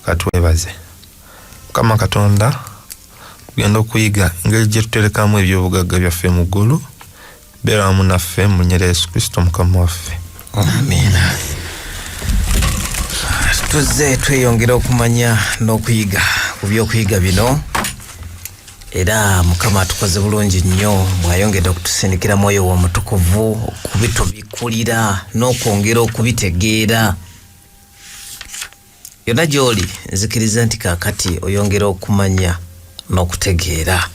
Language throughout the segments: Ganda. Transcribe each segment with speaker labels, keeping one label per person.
Speaker 1: katwebaze kama Katonda tugenda okuyiga engeri gye tuterekamu ebyobugagga byaffe mu ggulu. Beera wamu naffe mu linnya lya Yesu Kristo Mukama waffe.
Speaker 2: Amina. Tuzze tweyongera okumanya n'okuyiga ku by'okuyiga bino, era Mukama atukoze bulungi nnyo bw'ayongedde okutusindikira mwoyo w'omutukuvu okubitubikulira n'okwongera okubitegeera. Yonna gy'oli nzikiriza nti kaakati oyongera okumanya n'okutegeera.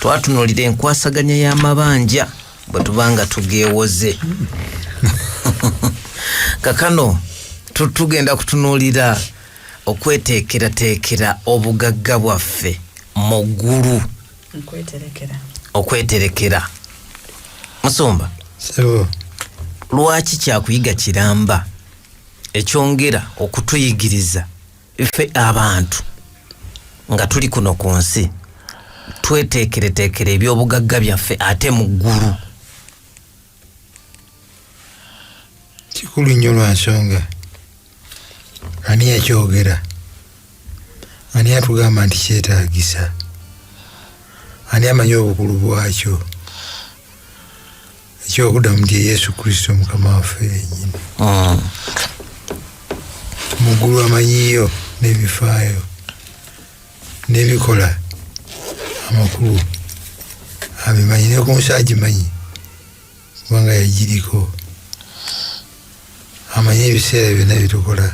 Speaker 2: Twatunuulira enkwasaganya y'amabanja bwe tubanga tugeewoze. Kakano tugenda kutunuulira okweteekerateekera obugagga bwaffe mu ggulu. Okweterekera. Musumba, lwaki kyakuyiga kiramba ekyongera okutuyigiriza ife abantu nga tuli kuno ku nsi tweteekereteekera ebyobugagga byaffe ate mu ggulu?
Speaker 3: Kikulu nnyo lwa nsonga ani yakyogera, ani atugamba nti kyetaagisa, ani amanyi obukulu bwakyo. Ekyokuddamu nti Yesu Kristo Mukama waffe yennyini. Mu ggulu amanyiyo n'ebifaayo n'ebikola amakulu abimanyi, ne ku nsi agimanyi kubanga yagiriko. Amanyi ebiseera byonna byetukola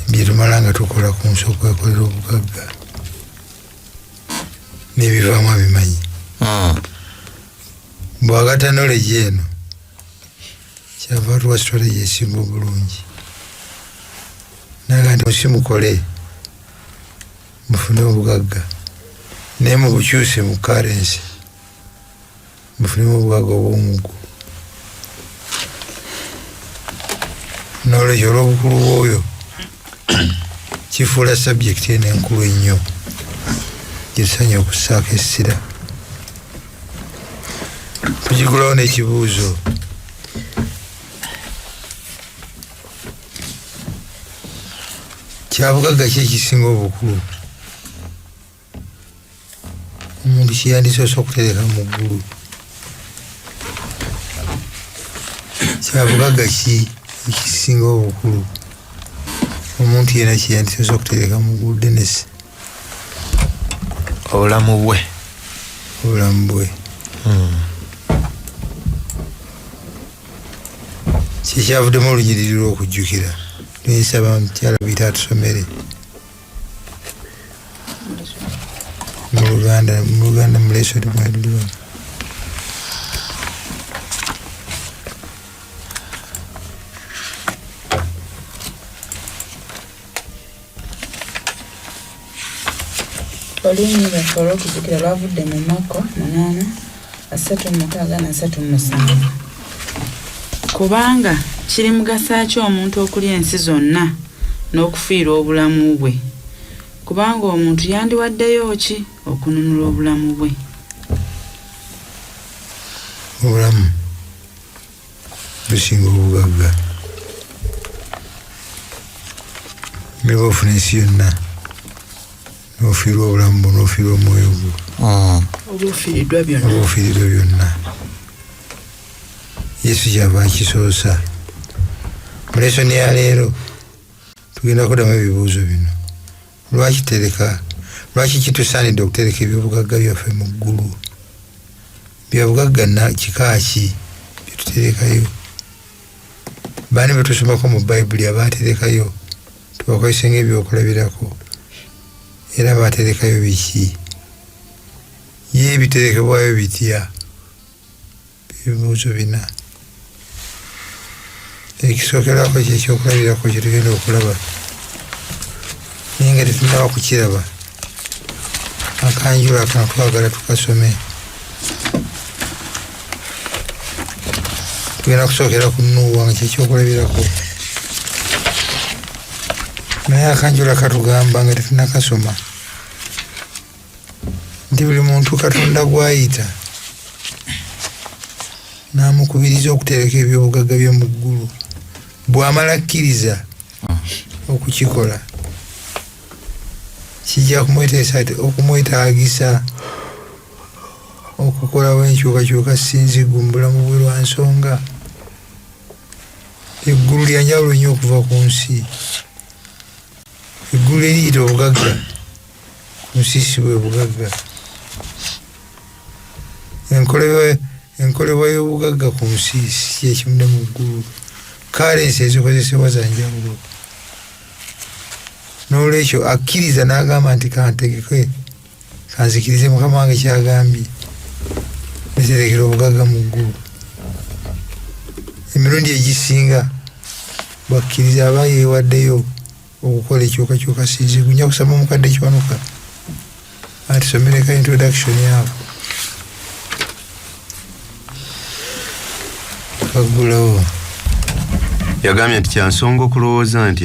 Speaker 3: byetumala nga tukola ku nsi okwekolera obugagga n'ebivaamu abimanyi. Bw'agatta knowledge eno kyava tuwa strategy esinga obulungi. Naga nti musimukole mufune obugagga naye mubukyuse mu currency, mufunemu obugagga obw'omuggu. Knowledge olw'obukulu bw'oyo kifuula subject eno enkulu ennyo gyetusanye okussaako essira. Tugigulawo n'ekibuuzo, kyabugagga ki ekisinga obukulu omuntu kyeyandisoose okutereka mu ggulu? Kyabugagga ki ekisinga obukulu omuntu yena kyeyandisoose okutereka mu ggulu? Dennis,
Speaker 1: obulamu bwe.
Speaker 3: Obulamu bwe. Kyekyavuddemu olunyiriri lw'okujjukira. Nsaba mukyala buyita atusomere mu Luganda mu lesoni mwaliwa.
Speaker 4: Olulimi lwaffe olw'okujjukira lwavudde mu Mako 8:36-37. Kubanga kiri mugasa ki omuntu okulya ensi zonna n'okufiira obulamu bwe? Kubanga omuntu yandiwaddeyo ki okununula obulamu bwe?
Speaker 3: Obulamu businga obugagga. Meba ofuna ensi yonna n'ofiirwa obulamu bwo n'ofiirwa omwoyo gwo.
Speaker 4: Obufiiriddwa
Speaker 3: byonna. Yesu kyava akisoosa. Mu lesoni ya leero tugenda kuddamu ebibuuzo bino. Lwaki kitusaanidde okutereka ebyobugagga byaffe mu ggulu? Byobugagga kika ki byetuterekayo? Baani betusomako mu Bayibuli abaaterekayo tubakozesa ng'ebyokulabirako, era baaterekayo biki? Ye biterekebwayo bitya? Ebibuuzo bina. Ekisookerwako kyekyokulabirako kye tugenda okulaba naye nga tetunnaba kukiraba. Akanjula kano twagala tukasome. Tugenda kusookera ku Nuuwa nga kyekyokulabirako, naye akanjula katugamba nga tetunnakasoma nti buli muntu Katonda gw'ayita n'amukubiriza okutereka ebyobugagga bye mu ggulu, bw'amala akkiriza okukikola kijja kumwetaagisa okukolawo enkyukakyuka sinzigu mu bulamu bwe lwa nsonga eggulu lya njawulo nnyo okuva ku nsi. Eggulu eriyita obugagga ku nsi si bwe bugagga. Enkolebwa y'obugagga ku nsi si kyekimu ne mu ggulu. Kalensi ezikozesebwa za njawulo. N'olwekyo akkiriza n'agamba nti kantegeke kanzikirize Mukama wange kyagambye nterekera obugagga mu ggulu. Emirundi egisinga bakkiriza aba yeewaddeyo okukola ekyukakyuka sinzigu. Nja kusaba omukadde Kiwanuka atusomereko introduction yaabo kaggulawo.
Speaker 5: Yagambye nti kyansonga okulowooza nti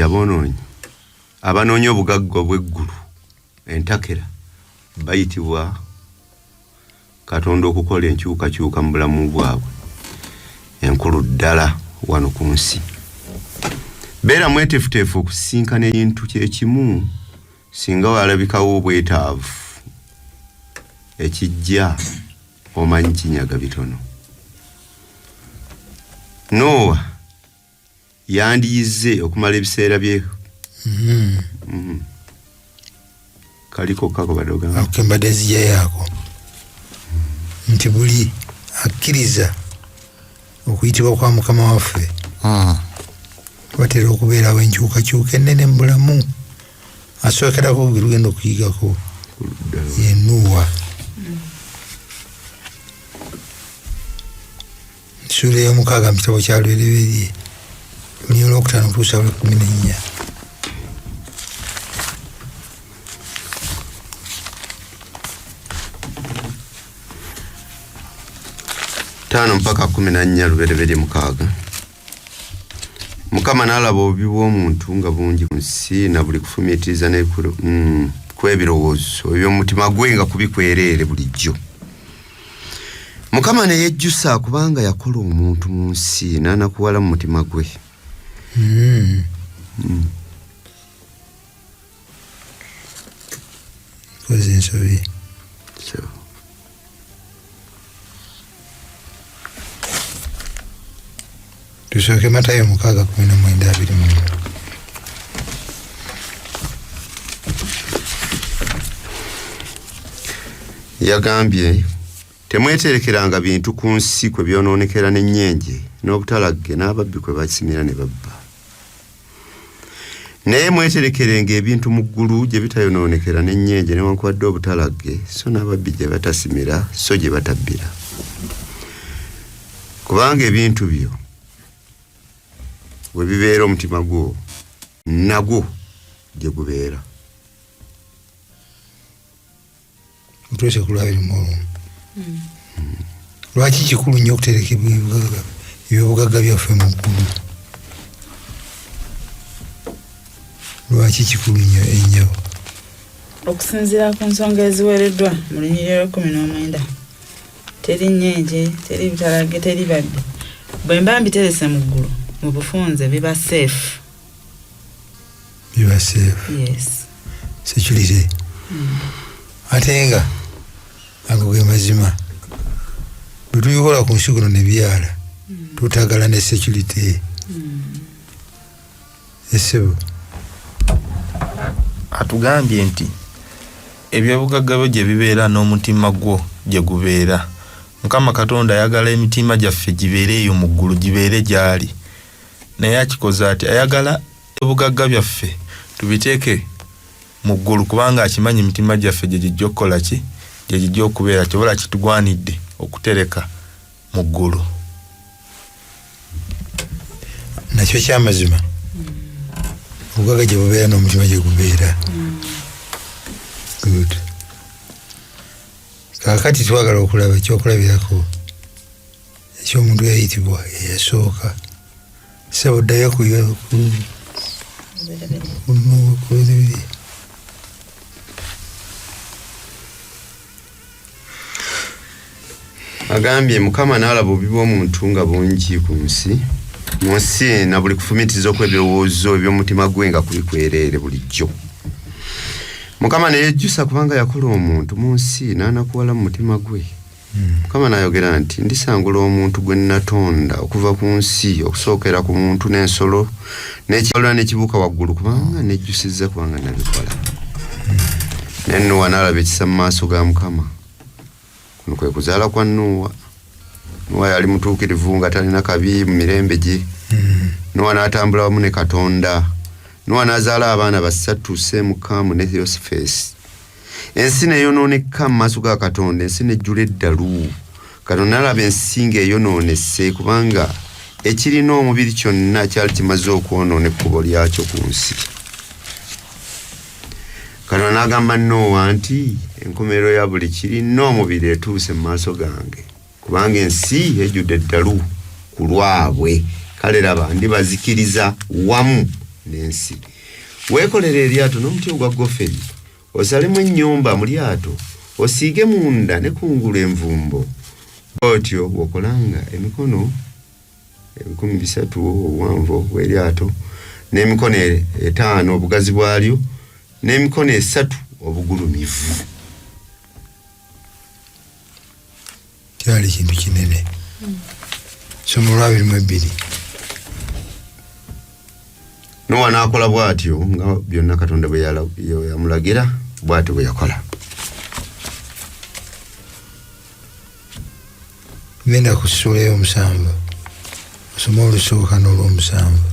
Speaker 5: abanoonya obugagga obw'eggulu entakera bayitibwa Katonda okukola enkyukakyuka mu bulamu bwabwe enkulu ddala wano ku nsi. Beera mweteefuteefu okusisinkana ebintu kyekimu singa walabikawo obwetaavu ekijja omanyi kinyaga bitono. Nowa yandiyize okumala ebiseera bye kaliko kako badoga
Speaker 3: akembadde zijja yaako nti buli akkiriza okuyitibwa kwa Mukama waffe watera okubeerawo enkyukakyuka ennene mu bulamu. Asookerako gwe lugenda okuyigako ye Nuwa. Sura y'omukaaga mu kitabo kya Lwereberye lunyiri olwokutaano okutuusa Lw'ekkumi
Speaker 5: n'ennya mpaka 14 Lubereberye 6. Mukama n'alaba obubi bw'omuntu nga bungi ku nsi na buli kufumiitiriza kw'ebirowoozo eby'omutima gwe nga kubikwereere bulijjo. Mukama ne yejjusa kubanga yakola omuntu mu nsi n'anakuwala mu mutima gwe.
Speaker 3: Koze ensobi. Tusooke Matayo 6:19-20.
Speaker 5: Yagambye temweterekeranga bintu ku nsi kwe byonoonekera n'ennyenje n'obutalagge n'ababbi kwe bakisimira ne babba. Naye mweterekerenga ebintu mu ggulu gye bitayonoonekera n'ennyenje newankubadde obutalagge so n'ababbi gye batasimira so gye batabbira. Kubanga ebintu byo we bibeera omutima gwo nagwo gye gubeera.
Speaker 3: Otuuse ku Lwabiri. Lwaki kikulu nnyo okutereka ebyobugagga byaffe mu ggulu? Lwaki kikulu ennyo?
Speaker 4: Okusinziira ku nsonga eziweereddwa mu lunyiriri 19. Teri nnyenje, teri bitalagge, teri babbi. Bwe mba mbiterese mu ggulu mu bufunze biba safe.
Speaker 3: Biba safe.
Speaker 4: Yes.
Speaker 3: Security. Ate nga ago ge mazima bwe tuyikola ku nsi kuno ne byala tutagala ne security. Esebo
Speaker 1: atugambye nti ebyobugagga byo gye bibeera n'omutima gwo gye gubeera. Mukama Katonda ayagala emitima gyaffe gibeere eyo mu ggulu gibeere gy'ali. Naye akikoze ati ayagala obugagga byaffe tubiteeke mu ggulu kubanga akimanyi emitima gyaffe gye gijja okukola ki gye gijja okubeera kyobola kitugwanidde okutereka mu ggulu.
Speaker 3: Nakyo kyamazima obugagga gye bubeera n'omutima gye gubeera. Good. Kakati twagala okulaba ekyokulabirako ekyomuntu yayitibwa eyasooka. Sebo ddayo ku
Speaker 5: agambye Mukama n'alaba obubi bw'omuntu nga bungi ku nsi mu nsi na buli kufumiitiriza okw'ebirowoozo eby'omutima gwe nga kubikwereere bulijjo. Mukama ne yejjusa kubanga yakola omuntu mu nsi n'anakuwala mu mutima gwe. Mukama n'ayogera nti ndisangula omuntu gwe natonda okuva ku nsi okusookera ku muntu n'ensolo n'ekikola n'ekibuuka waggulu kubanga nejjusizza kubanga nabikola. Ne Nuuwa n'alaba ekisa mu maaso ga Mukama. Kuno kwe kuzaala kwa Nuuwa. Nuuwa yali mutuukirivu nga talina kabi mu mirembe gye. Nuuwa n'atambula wamu ne Katonda. Nuuwa n'azaala abaana basatu, Seemu, Kaamu ne Yosifeesi. Ensi neyonooneka mu maaso ga Katonda, ensi nejjula eddalu. Katonda n'alaba ensi ng'eyonoonese kubanga ekirina omubiri kyonna kyali kimaze okwonoona ekkubo lyakyo ku nsi. Katonda n'agamba Nuuwa nti enkomerero ya buli kirina omubiri etuuse mu maaso gange kubanga ensi ejjudde eddalu ku lwabwe. Kale laba ndibazikiriza wamu n'ensi. Weekolere eryato n'omuti ogwa goferi, osalemu ennyumba mu lyato, osiige munda ne kungulu envumbo. Bw'otyo bw'okolanga emikono 300 obuwanvu bw'eryato, n'emikono 5 obugazi bwalyo, n'emikono 3 obugulumivu.
Speaker 3: Kyali kintu kinene. Somo lwa 22.
Speaker 5: Nuuwa n'akola bw'atyo nga byonna Katonda bwe yamulagira, bw'atyo bwe yakola.
Speaker 3: Genda ku ssula ey'omusanvu. Osoma olusooka n'olw'omusanvu.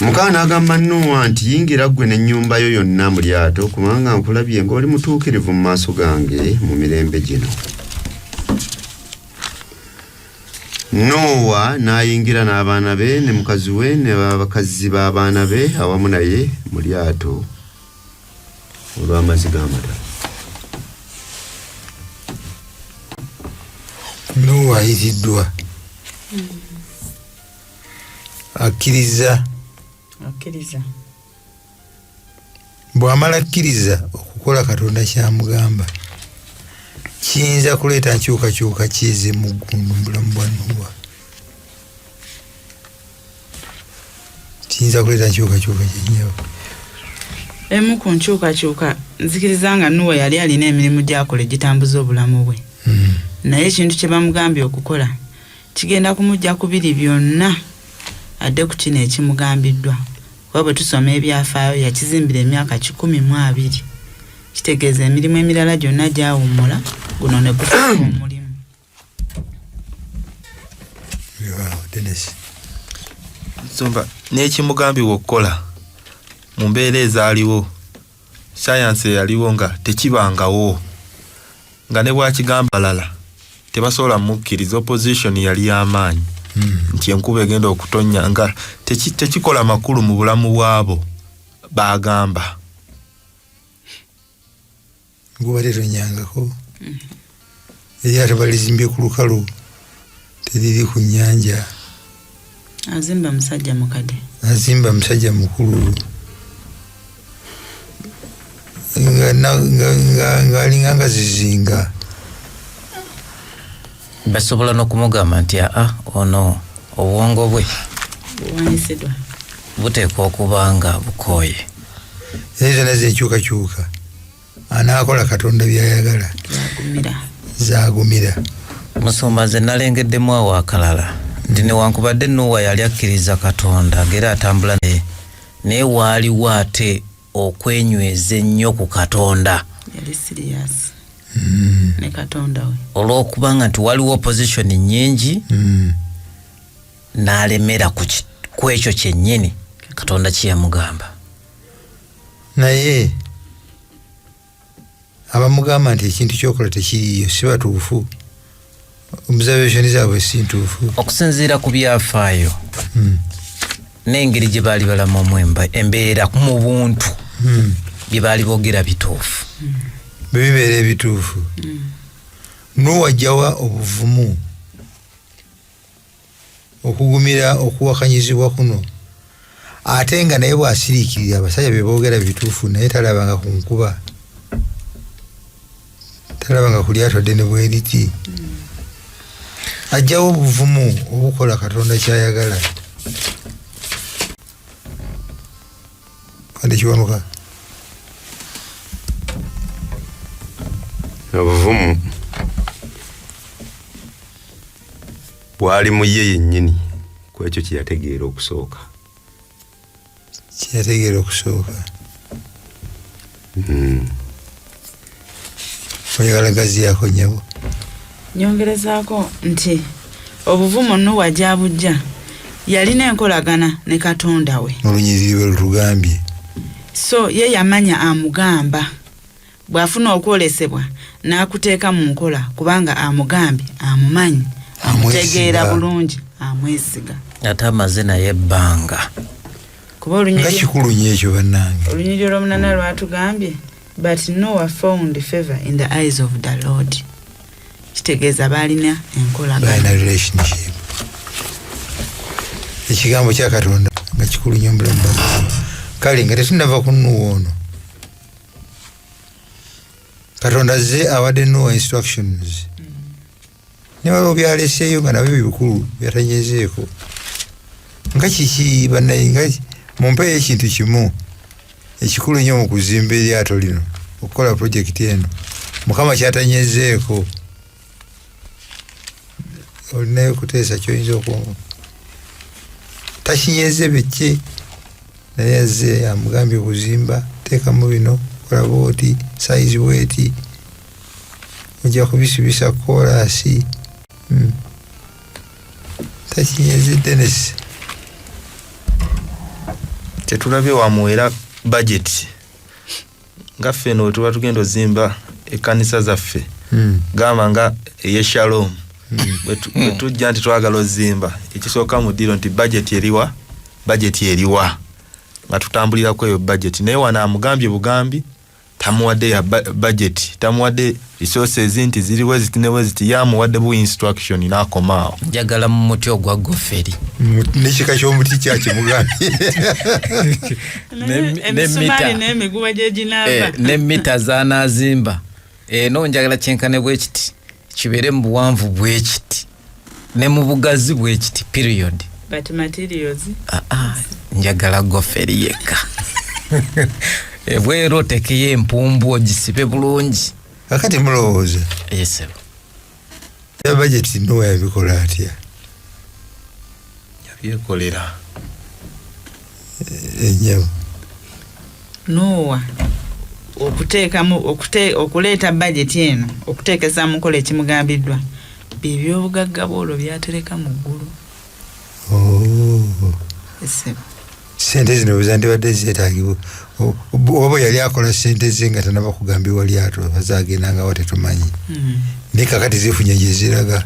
Speaker 5: Mukama n'agamba Nuuwa nti yingira ggwe n'ennyumba yo yonna mu lyato kubanga nkulabye ng'oli mutuukirivu mu maaso gange mu mirembe gino. Nuuwa n'ayingira n'abaana be ne mukazi we ne bakazi b'abaana be awamu naye mu lyato olw'amazzi g'amatala.
Speaker 3: Nuuwa ayitiddwa. Akkiriza. Bw'amala akkiriza okukola Katonda ky'amugamba, kiyinza kuleeta nkyukakyuka kize mu bulamu bwa Nuuwa. Kiyinza kuleeta nkyukakyuka kinyewo.
Speaker 4: Emu ku nkyukakyuka nzikiriza nga Nuuwa yali alina emirimu gy'akola egitambuza obulamu bwe. Naye ekintu kye bamugambye okukola kigenda kumujja ku biri byonna adde ku kino ekimugambiddwa. Kuba bwe tusoma ebyafaayo yakizimbira emyaka 12. Kitegeeza emirimu emirala gyonna gyawummula, guno ne gufa omulimu.
Speaker 1: Nsomba n'ekimugambibwa okukola mu mbeera ezaaliwo, sayansi eyaliwo nga tekibangawo, nga ne bwakigamba balala tebasobola mukkiriza. Opposition yali y'amaanyi nti enkuba egenda okutonnya nga tekikola makulu mu bulamu bwabo bagamba.
Speaker 3: Enkuba tetonyangako. Eryato balizimbye ku lukalu, teriri ku nnyanja.
Speaker 4: Azimba musajja mukadde.
Speaker 3: Azimba musajja mukulu. Nga alinga nga zizinga.
Speaker 2: Basobola n'okumugamba nti ono obwongo bwe
Speaker 4: buwanyisidwa
Speaker 2: buteekwa okuba nga bukooye.
Speaker 3: Zona z'enkyukakyuka anaakola Katonda by'ayagala zagumira.
Speaker 2: Musumba nze nalengeddemu awo akalala nti newankubadde Nuuwa yali akkiriza Katonda ng'era atambula naye waaliwo ate okwenyweza ennyo ku Katonda.
Speaker 4: Yali serious. Ne Katonda we.
Speaker 2: Olw'okubanga nti waliwo opposition nnyingi n'alemera ku ekyo kyennyini Katonda kye yamugamba.
Speaker 3: Naye abamugamba nti ekintu kyokola tekiriyo si batuufu. Observation zaabwe si ntuufu.
Speaker 2: Okusinziira ku byafaayo n'engeri gye baali balamumu embeera mu buntu bye baali boogera bituufu.
Speaker 3: Bibeera ebituufu. Nuuwa ajjawa obuvumu okugumira okuwakanyizibwa kuno, ate nga naye bw'asiriikirira abasajja be boogera bituufu naye talabanga ku nkuba, talabanga ku lyato ddene bweriti. Ajjawo obuvumu obukola Katonda ky'ayagala. Kande kiwanuka
Speaker 5: obuvumu bwali mu ye yennyini ku ekyo kyeyategeera okusooka.
Speaker 3: Oyagala gazi yako nyabo.
Speaker 4: Nyongerezaako nti obuvumu Nuuwa gyabujja yalina enkolagana ne Katonda we.
Speaker 3: Olunyiriri lwe lutugambye.
Speaker 4: So ye yamanya amugamba bw'afuna okwolesebwa n'akuteeka mu nkola kubanga amugambye amumanyi amutegeera bulungi amwesiga.
Speaker 2: Ate amaze naye ebbanga.
Speaker 4: Kuba olunyiriri
Speaker 3: kikulu nnyo ekyo bannange.
Speaker 4: Olunyiriri olw'omunana lwatugambye but Noah found favor in the eyes of the Lord. Kitegeeza baalina enkolagana.
Speaker 3: Relationship. Ekigambo kya Katonda nga kikulu nnyo mu bulamu bwaffe. Kale nga tetunnava ku Nuuwa ono. Katonda azze awadde Nuuwa instructions. Ne waliwo byaleseeyo nga nabyo bikulu byatanyezeeko. Nga kiki bannaye nga mumpeeyo ekintu kimu ekikulu nnyo mu kuzimba eryato lino okukola projekiti eno Mukama kyatanyezeeko. Olinayo kuteesa kyoyinza okuwonga. Takinyeze biki naye azze amugambye okuzimba teekamu bino kola booti saizi weeti ojja kubisibisa koolaasi. Takinyeze Dennis.
Speaker 1: Tetulabye wamuwera budget nga ffeno tuba tugenda ozimba ekkanisa zaffe gamba nga eye Shalom bwe tujja nti twagala ozimba ekisooka mu diro nti budget eriwa nga tutambulira ku eyo budget naye wana amugambye bugambi tamuwadde ya budget tamuwadde resources nti ziriwe zitinewe ziti yamuwadde bu instruction n'akomaawo.
Speaker 2: Njagala mu muti ogwa goferi
Speaker 3: n'ekika ky'omuti kyakimugambye
Speaker 4: emisumaali n'emiguwa gy'eginaava
Speaker 2: n'emmita z'anaazimba eno njagala kyenkane bwe kiti kibeere mu buwanvu bwe kiti ne mu bugazi bwe kiti period.
Speaker 4: But materials
Speaker 2: njagala goferi yekka ebwero tekeyo empumbu ogisibe bulungi.
Speaker 3: Kakati mulowooza
Speaker 2: yesebo
Speaker 3: ya budget Nuuwa yabikola atya?
Speaker 1: Yabyekolera
Speaker 3: ennyabo
Speaker 4: Nuuwa okuleeta budget eno okuteekesa mu nkola ekimugambiddwa by'ebyobugagga bwolwo byatereka mu ggulu. Esebo
Speaker 3: sente zino bwezandibadde zeetaagibwa oba yali akola sente ze nga tanaba kugambibwa lyato bazagenda nga watetumanyi naye kakati zifunye gye ziraga.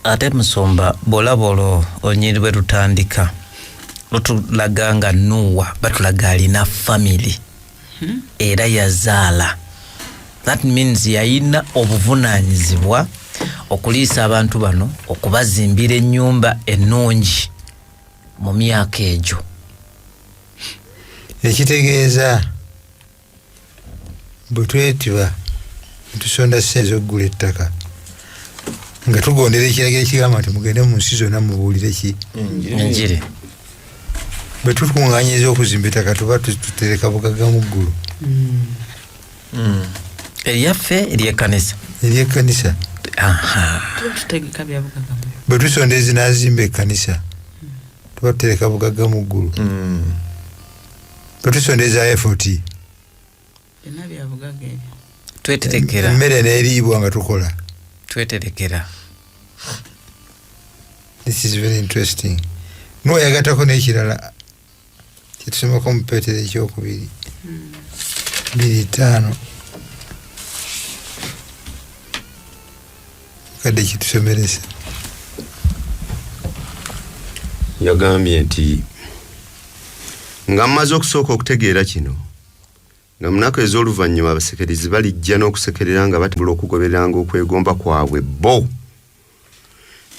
Speaker 2: Ate Musomba bw'olaba olwo olunyiriri bwe lutandika lutulaga nga Nuuwa batulaga alina family era yazaala. That means yayina obuvunaanyizibwa okuliisa abantu bano okubazimbira ennyumba ennungi mu myaka egyo.
Speaker 3: Ekitegeeza bwe twetiba tusonda ssente z'okugula ettaka nga tugondera ekiragiro ekigamba nti mugende mu nsi zonna mubuulire ki
Speaker 2: enjiri.
Speaker 3: bwe tukungaanyiza okuzimba ettaka tuba tutereka bugagga mu ggulu.
Speaker 2: Eryaffe ery'ekkanisa
Speaker 3: ery'ekkanisa
Speaker 4: tutegeka bya bugagga
Speaker 3: bwe tusonda ezinaazimba ekkanisa tuba tutereka bugagga mu ggulu. Bwe tusonda eza effort
Speaker 4: byonna bya bugagga ebyo
Speaker 2: tweterekera
Speaker 3: emmere n'eriibwa nga tukola.
Speaker 2: Tweterekera.
Speaker 3: This is very interesting. Nuuwa yagattako n'ekirala kyetusomako mu Peetero ekyokubiri 2:5 kadde kitusomeresa.
Speaker 5: Yagambye nti nga mmaze okusooka okutegeera kino nga munaku ez'oluvannyuma abasekerizi balijja n'okusekerera nga batambula okugobereranga okwegomba kwabwe bo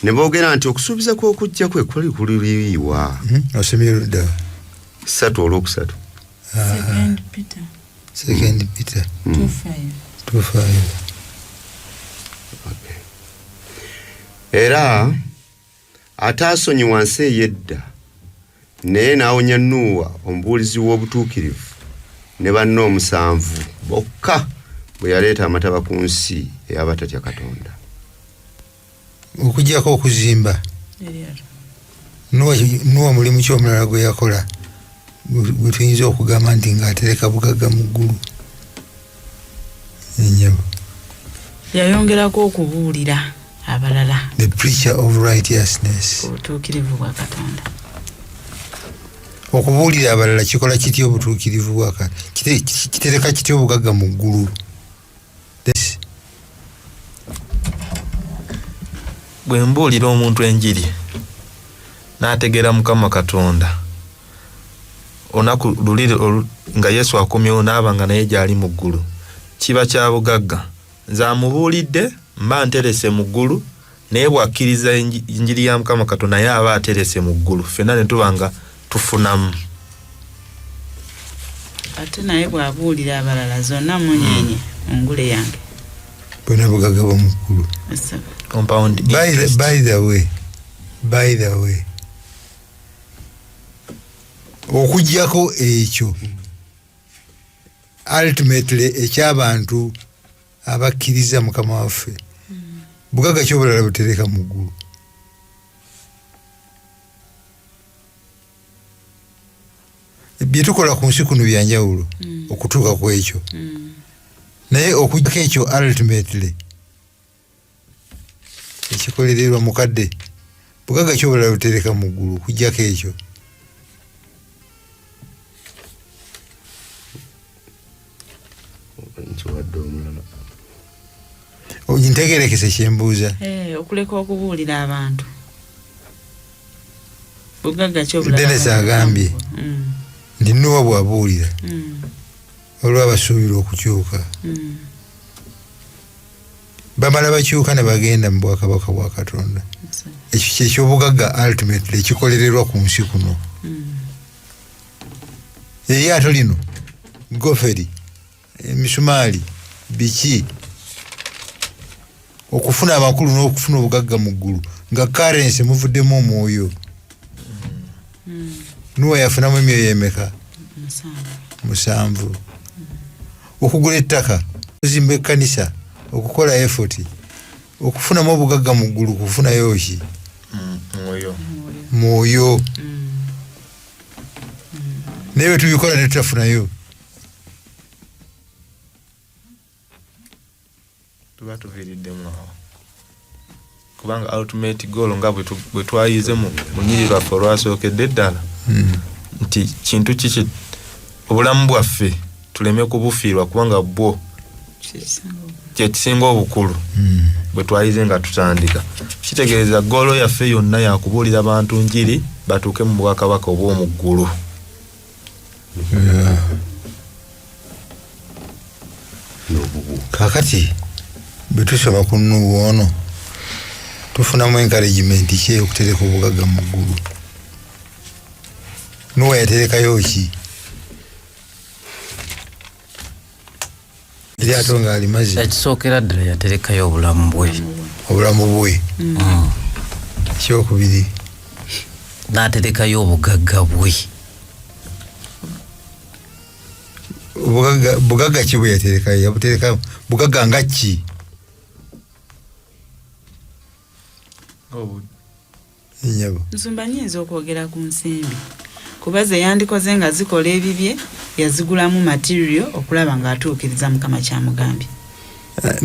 Speaker 5: ne boogera nti okusuubiza kw'okujja kwe kuli kuliyiwa.
Speaker 3: Osomye oludda
Speaker 5: 3:3
Speaker 3: 2 Peter 2:5
Speaker 5: era ataasonyiwa nsi ey'edda naye n'awonya Nuuwa omubuulizi w'obutuukirivu ne banne 7 bokka bwe yaleeta amataba ku nsi eyabatatya Katonda
Speaker 3: okujjako okuzimba nuwa mulimu ki omulala gwe yakola gwe tuyinza okugamba nti ng'atereka bugagga mu ggulu ennyabo
Speaker 4: yayongerako okubuulira abalala
Speaker 3: the preacher of righteousness
Speaker 4: obutuukirivu bwa Katonda
Speaker 3: okubuulira abalala kikola kitya obutuukirivu bwa kitereka kitya obugagga mu ggulu
Speaker 1: bwe mbuulira omuntu enjiri n'ategeera Mukama Katonda onaku luli nga Yesu akomyewo n'aba nga naye gy'ali mu ggulu kiba kya bugagga nze amubuulidde mba nterese mu ggulu naye bw'akkiriza enjiri ya Mukama Katonda naye aba aterese mu ggulu ffenna ne tuba nga tufunamu
Speaker 4: ate naye bw'abuulira abalala zonna munyenye ongule yange
Speaker 3: bwena bugagga bwa mu ggulu
Speaker 1: compound
Speaker 3: by the way okujjako ekyo ultimately ekyabantu abakkiriza Mukama waffe bugagga ky'obulala butereka mu ggulu byetukola ku nsi kuno byanjawulo okutuuka ku ekyo naye okujjako ekyo ultimately ekikolererwa mukadde bugagga ky'obulala butereka mu ggulu okujjako ekyo ntegerekese kyembuuza
Speaker 4: okuleka okubuulira abantu bugagga ky'obulala
Speaker 3: Dennis agambye nti Nuwa bw'abuulira olw'abasuubira okukyuka bamala bakyuka ne bagenda mu bwakabaka bwa Katonda ekyo kyekyobugagga ultimately ekikolererwa ku nsi kuno eryato lino goferi emisumaali biki okufuna amakulu n'okufuna obugagga mu ggulu nga currency muvuddemu omwoyo Nuwa yafunamu emyoyo emeka 7 okugula ettaka okuzimba ekkanisa okukola effort okufunamu obugagga mu ggulu kufunayo ki mwoyo naye bwe tubikola ne tutafunayo
Speaker 1: tuba tuviiriddemu awo kubanga ultimate goal nga bwe twayize mu nyiri lwaffe olwasookedde eddala nti kintu kiki obulamu bwaffe tuleme kubufiirwa kubanga bwo kyekisinga obukulu bwe twayize nga tutandika kitegeeza goolo yaffe yonna yakubuulira bantu njiri batuuke mu bwakabaka obw'omu ggulu
Speaker 3: kakati bwe tusoma ku Nuwa ono tufunamu encouragement ki okutereka obugagga mu ggulu Nuwa yaterekayo ki eryato nga alimaze
Speaker 2: ekisookera ddala yaterekayo obulamu bwe
Speaker 3: ekyokubiri
Speaker 2: n'aterekayo obugagga bwe
Speaker 3: bugagga ki bwe yaterekayo yabutereka bugagga nga ki enyabo
Speaker 4: nsumba nyinza okwogera ku nsimbi kuba ze yandikoze nga zikola ebibye yazigulamu material okulaba ng'atuukiriza Mukama kyamugambye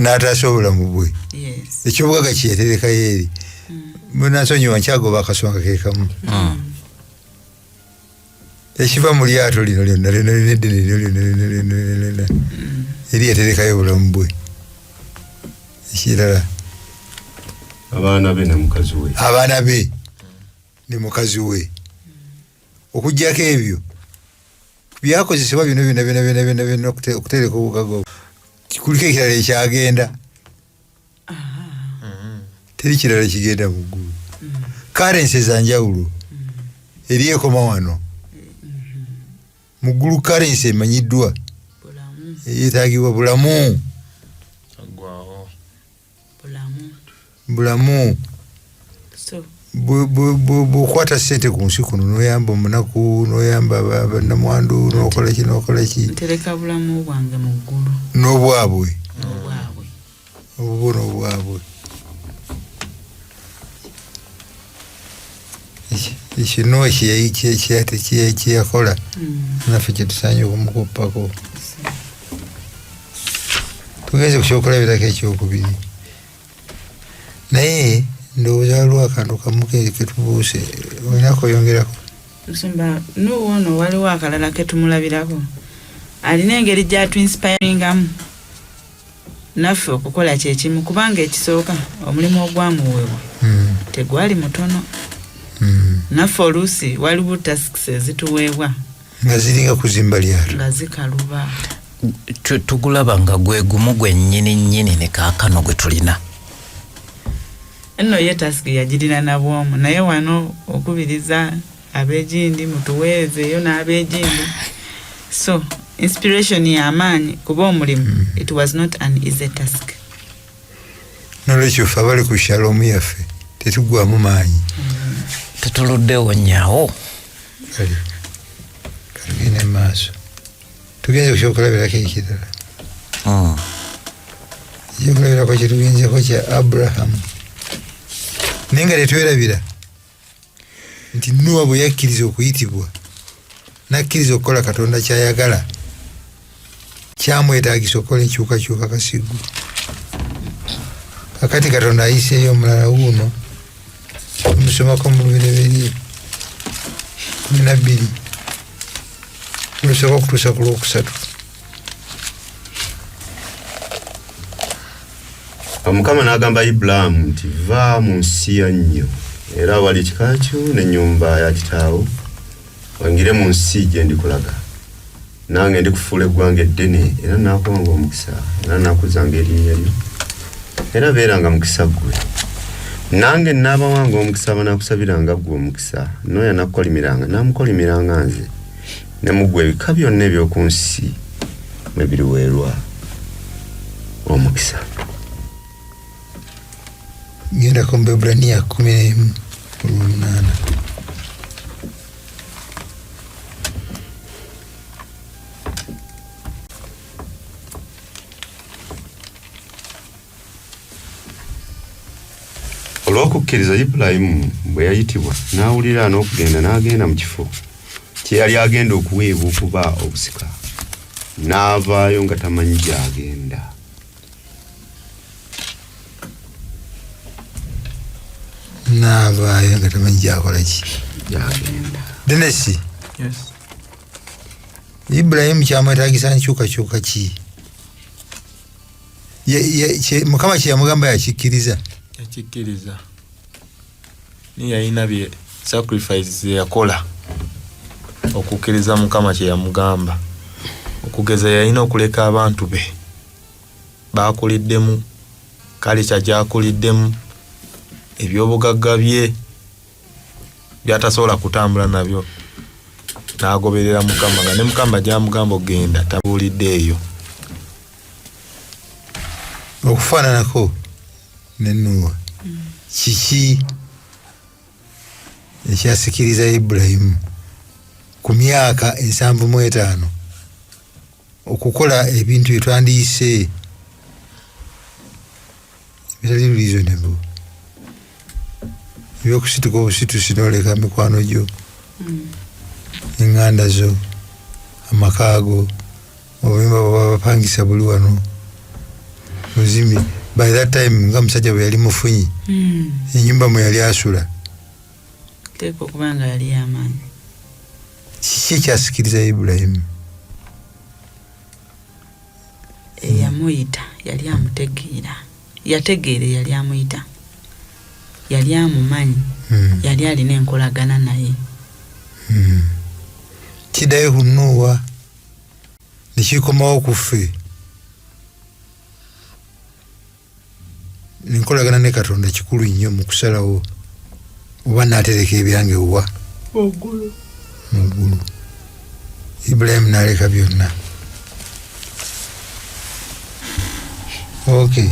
Speaker 3: n'ataasa obulamu bwe ekyobugagga kyeyaterekayo eri munansonyiwa nkyagoba akasonga kekamu ekiva mu lyato lino lyonna lyonna eri yaterekayo obulamu bwe ekirala
Speaker 5: abaana be ne mukazi we okujjako ebyo byakozesebwa byonna okutereka obugagga kuliko ekirala ekyagenda teri kirala kigenda mu ggulu currency zanjawulo eri ekoma wano mu ggulu currency emanyiddwa eyetaagibwa bulamu bw'okwata ssente ku nsi kuno n'oyamba omunaku n'oyamba bannamwandu n'okola ki
Speaker 4: ntereka bulamu bwange mu ggulu
Speaker 3: n'obwabwe obubono bwabwe. Ekino kyeyakola naffe kyetusaanye okumukuppako. Tugenze ku kyokulabirako ekyokubiri, naye ndowooza waliwo akantu kamu ketubuuse, olinako oyongerako?
Speaker 4: Nsumba n'uwono waliwo akalala ketumulabirako, alina engeri gy'atuinspiringamu naffe okukola kyekimu, kubanga ekisooka omulimu ogwamuweebwa tegwali mutono. Naffe oluusi waliwo tasks ezituweebwa
Speaker 3: nga ziringa kuzimba lyato
Speaker 4: nga zikaluba.
Speaker 2: Tugulaba nga gwe gumu gwennyini nnyini ne kaakano gwe tulina.
Speaker 4: Enno ye task yagirina nabwomu, naye wano okubiriza ab'egindi mutuweezeeyo n'ab'egindi. So inspiration y'amaanyi kuba omulimu, it was not an easy task.
Speaker 3: Nolwekyo ffe abali ku shalom yaffe tetuggwamu maanyi.
Speaker 2: Tetuluddewo nnyawo.
Speaker 3: Kalugende maaso. Tugenze ku kyokulabirako ekirala. Ekyokulabirako kye tugenzeko kya Abrahamu. Naye nga tetwerabira nti Nuwa bwe yakkiriza okuyitibwa n'akkiriza okukola Katonda ky'ayagala, kyamwetaagisa okukola enkyukakyuka kasigu. Kakati Katonda ayiseeyo omulala wuuno, tumusomako mu Lubereberye 12 tulusooka okutuusa ku Lwokusatu.
Speaker 5: Mukama n'agamba Ibulaamu nti va mu nsi ya nnyo era wali ekika kyo n'ennyumba ya kitaawo, wangire mu nsi gye ndikulaga, nange ndikufuula eggwanga eddene era naakuwanga omukisa era naakuzanga erinnya lyo, era beeranga mukisa ggwe. Nange naabawanga omukisa banaakusabiranga ggwe omukisa, n'oyo anaakukolimiranga naamukolimiranga nze, ne mu ggwe ebika byonna eby'oku nsi mwe biriweerwa omukisa.
Speaker 3: Genda ku Ebraniya 11:8.
Speaker 5: Olw'okukkiriza Ibulayimu bwe yayitibwa n'awulira n'okugenda n'agenda mu kifo kye yali agenda okuweebwa okuba obusika, n'avaayo nga tamanyi gy'agenda.
Speaker 3: N'avaayo nga tamanyi gy'akola ki
Speaker 5: Gy'agenda.
Speaker 3: Denesi,
Speaker 1: Yes.
Speaker 3: Ibulayimu kyamwetaagisa nkyukakyuka ki? Mukama kye yamugamba yakikkiriza.
Speaker 1: Yakikkiriza. Ni yalina bye sacrifices yakola okukkiriza Mukama kye yamugamba. Okugeza yalina okuleka abantu be baakuliddemu, kalicha gyakuliddemu, ebyobugagga bye byatasobola kutambula nabyo, n'agoberera Mukama nga ne Mukama gyamugamba ogenda tabuulidde eyo.
Speaker 3: Okufaananako ne Nuwa, kiki ekyasikiriza Ibulayimu ku myaka 75 okukola ebintu bye twandiyise bitali reasonable, ebyokusituka obusitusi n'oleka mikwano gyo, eŋŋanda zo, amakaago, obuyumba bwe bapangisa buli wano muzimi. By that time nga musajja bwe yali mufunyi, ennyumba mwe yali asula.
Speaker 4: Teeka okuba nga yali y'amaanyi.
Speaker 3: Kiki ekyasikiriza Ibulayimu?
Speaker 4: Eyamuyita yali amutegeera, yategeera yali amuyita, yali amumanyi, yali alina enkolagana naye.
Speaker 3: Kiddayo ku Nuwa ne kikomawo ku ffe, enkolagana ne Katonda kikulu nnyo mu kusalawo oba naatereka ebyange wa muggulu. Ibulayimu n'aleka byonna. Okay.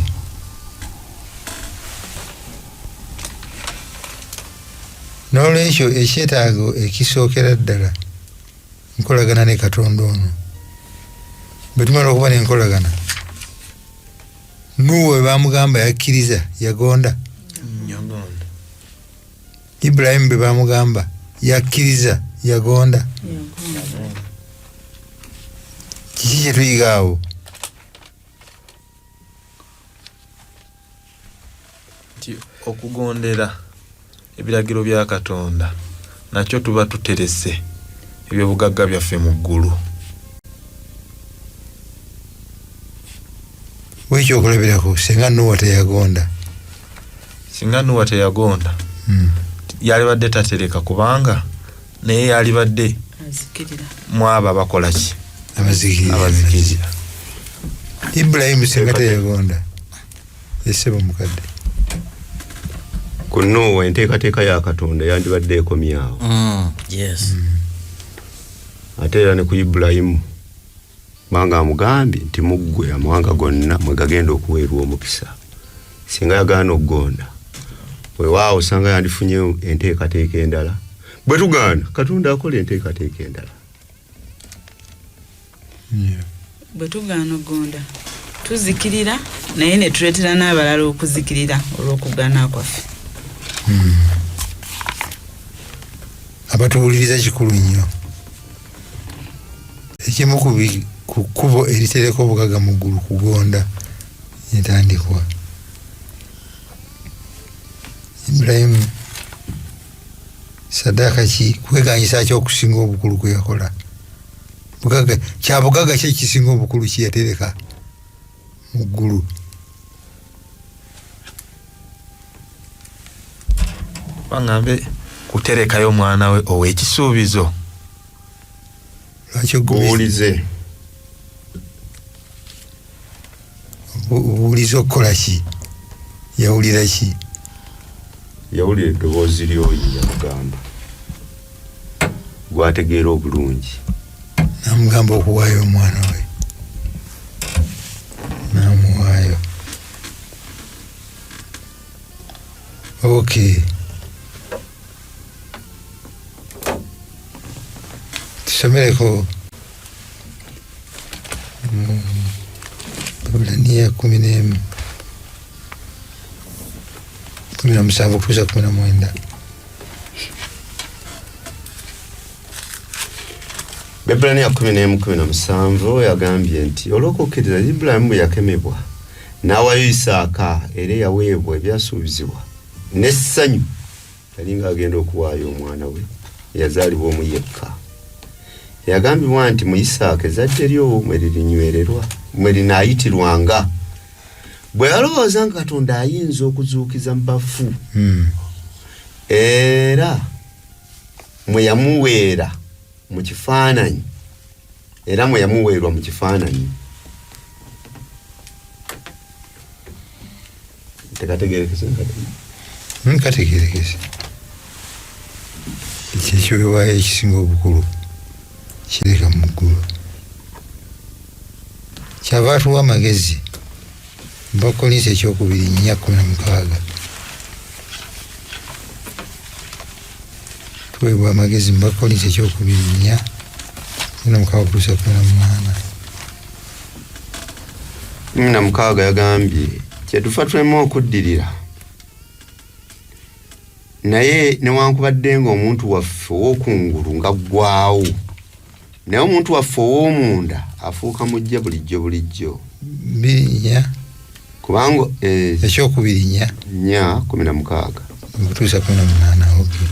Speaker 3: N'olwekyo ekyetaago ekisookera ddala nkolagana ne Katonda ono. Bwe tumala okuba n'enkolagana Nuwe bamugamba yakkiriza yagonda.
Speaker 1: Yagonda.
Speaker 3: Ibrahim be bamugamba yakkiriza yagonda. Kiki kye tuyiga awo?
Speaker 1: Okugondera ebiragiro bya Katonda nakyo tuba tuterese ebyobugagga byaffe mu ggulu.
Speaker 3: Wekyo okulabirako singa Nuwa teyagonda.
Speaker 1: Singa Nuwa teyagonda yalibadde tatereka kubanga naye yalibadde mwaba bakola ki? Abazikirira.
Speaker 3: Ibrahim singa teyagonda yesebo mukadde.
Speaker 5: Ku Nuwa enteekateeka ya Katonda yandibadde ekomyawo.
Speaker 2: Yes.
Speaker 5: Ate era ne ku Ibrahimu banga amugambye nti muggwe amawanga gonna mwe gagenda okuweerwa omukisa. Singa yagaana okugonda weewaawo osanga yandifunye enteekateeka endala. Bwe tugaana Katonda akola enteekateeka endala.
Speaker 4: Bwe tugaana okugonda tuzikirira naye ne tuleetera n'abalala okuzikirira olw'okugaana kwaffe.
Speaker 3: Abatuwuliriza kikulu nnyo. Ekimu ku kkubo eritereka obugagga mu ggulu kugonda entandikwa. Ibrahim saddaaka ki kweganyisa ki okusinga obukulu kwe yakola? Bugagga kya bugagga ki ekisinga obukulu kye yatereka mu ggulu?
Speaker 1: Bangambe kuterekayo mwana we ow'ekisuubizo.
Speaker 3: Lwaki ogubuulize? Obuuliza okukola ki? Yawulira ki?
Speaker 5: Yawulira eddoboozi lyoyi yamugamba. Gwategeera obulungi.
Speaker 3: Namugamba okuwaayo omwana we. Namuwaayo. Okay. Tusomereko Ibraniya 17 kutuusa 19.
Speaker 5: Ibraniya 17 yagambye nti olw'okukkiriza Ibulayimu yakemebwa n'awaayo Isaaka era yaweebwa ebyasuubizibwa n'essanyu yalinga agenda okuwaayo omwana we yazaalibwa omu yekka. Yagambibwa nti mu Isaaka ezzadde lyo mwe lirinywererwa mwe linaayitirwanga. Bwe yalowooza nga Katonda ayinza okuzuukiza mu bafu era mwe yamuweera mu kifaananyi era mwe yamuweerwa mu kifaananyi. Tekategeerekese
Speaker 3: kategeerekese ekyekiweebwayo ekisinga obukulu kireka mu ggulu. Kyava atuwa amagezi Bakolinsi ekyokubiri 4:16. Tuweebwa amagezi mu Bakolinsi ekyokubiri 4:16
Speaker 5: 16 yagambye kyetufa tulema okuddirira naye newankubadde ng'omuntu waffe ow'okungulu nga ggwawo naye omuntu waffe ow'omunda afuuka mujja bulijjo
Speaker 3: 2
Speaker 5: kubanga
Speaker 3: ekyokubiri
Speaker 5: 4:16
Speaker 3: okutuusa 18. Okay.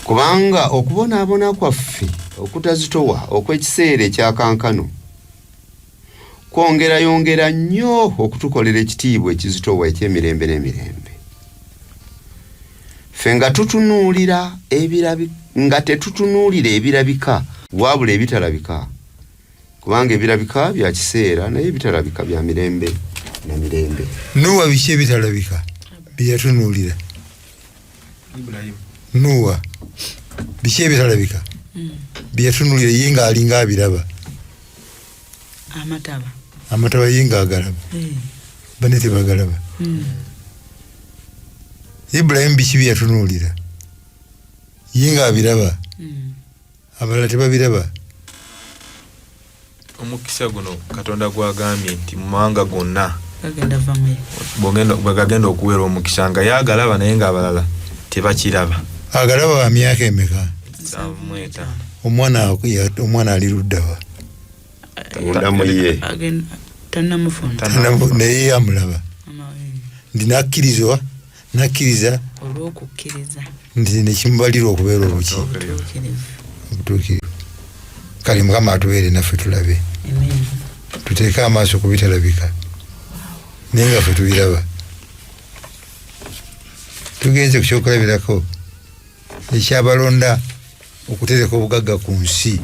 Speaker 5: Kubanga okubonaabona kwaffe okutazitowa okw'ekiseera ekyakankano kwongerayongera nnyo okutukolera ekitiibwa ekizitowa eky'emirembe n'emirembe. Ffe nga tetutunuulira ebirabika wabula ebitalabika, kubanga ebirabika bya kiseera naye ebitalabika bya mirembe na mirembe.
Speaker 3: Nuwa biki ebitalabika bye yatunuulira? Nuwa biki ebitalabika bye yatunuulira ye ng'alinga abiraba? Amataba ye ng'agalaba bane tebagalaba. Ibulayimu biki bye yatunuulira ye ng'abiraba abalala tebabiraba?
Speaker 1: Omukisa guno Katonda gwagambye nti mu mawanga gonna
Speaker 4: agenda vamu
Speaker 1: bwagagenda okuwera omukisa nga yagalaba naye nga abalala tebakiraba.
Speaker 3: Agalaba wa myaka emeka?
Speaker 1: 75.
Speaker 3: Omwana ali luddawa? Naye amulaba ndi nakkiriza
Speaker 4: olw'okukkiriza
Speaker 3: nti nekimubalira okubeera obutuukirivu. Kale Mukama atubeere naffe tulabe, tuteeke amaaso ku bitalabika naye nga ffe tubiraba. Tugenze ku kyokulabirako ekyabalonda okutereka obugagga ku nsi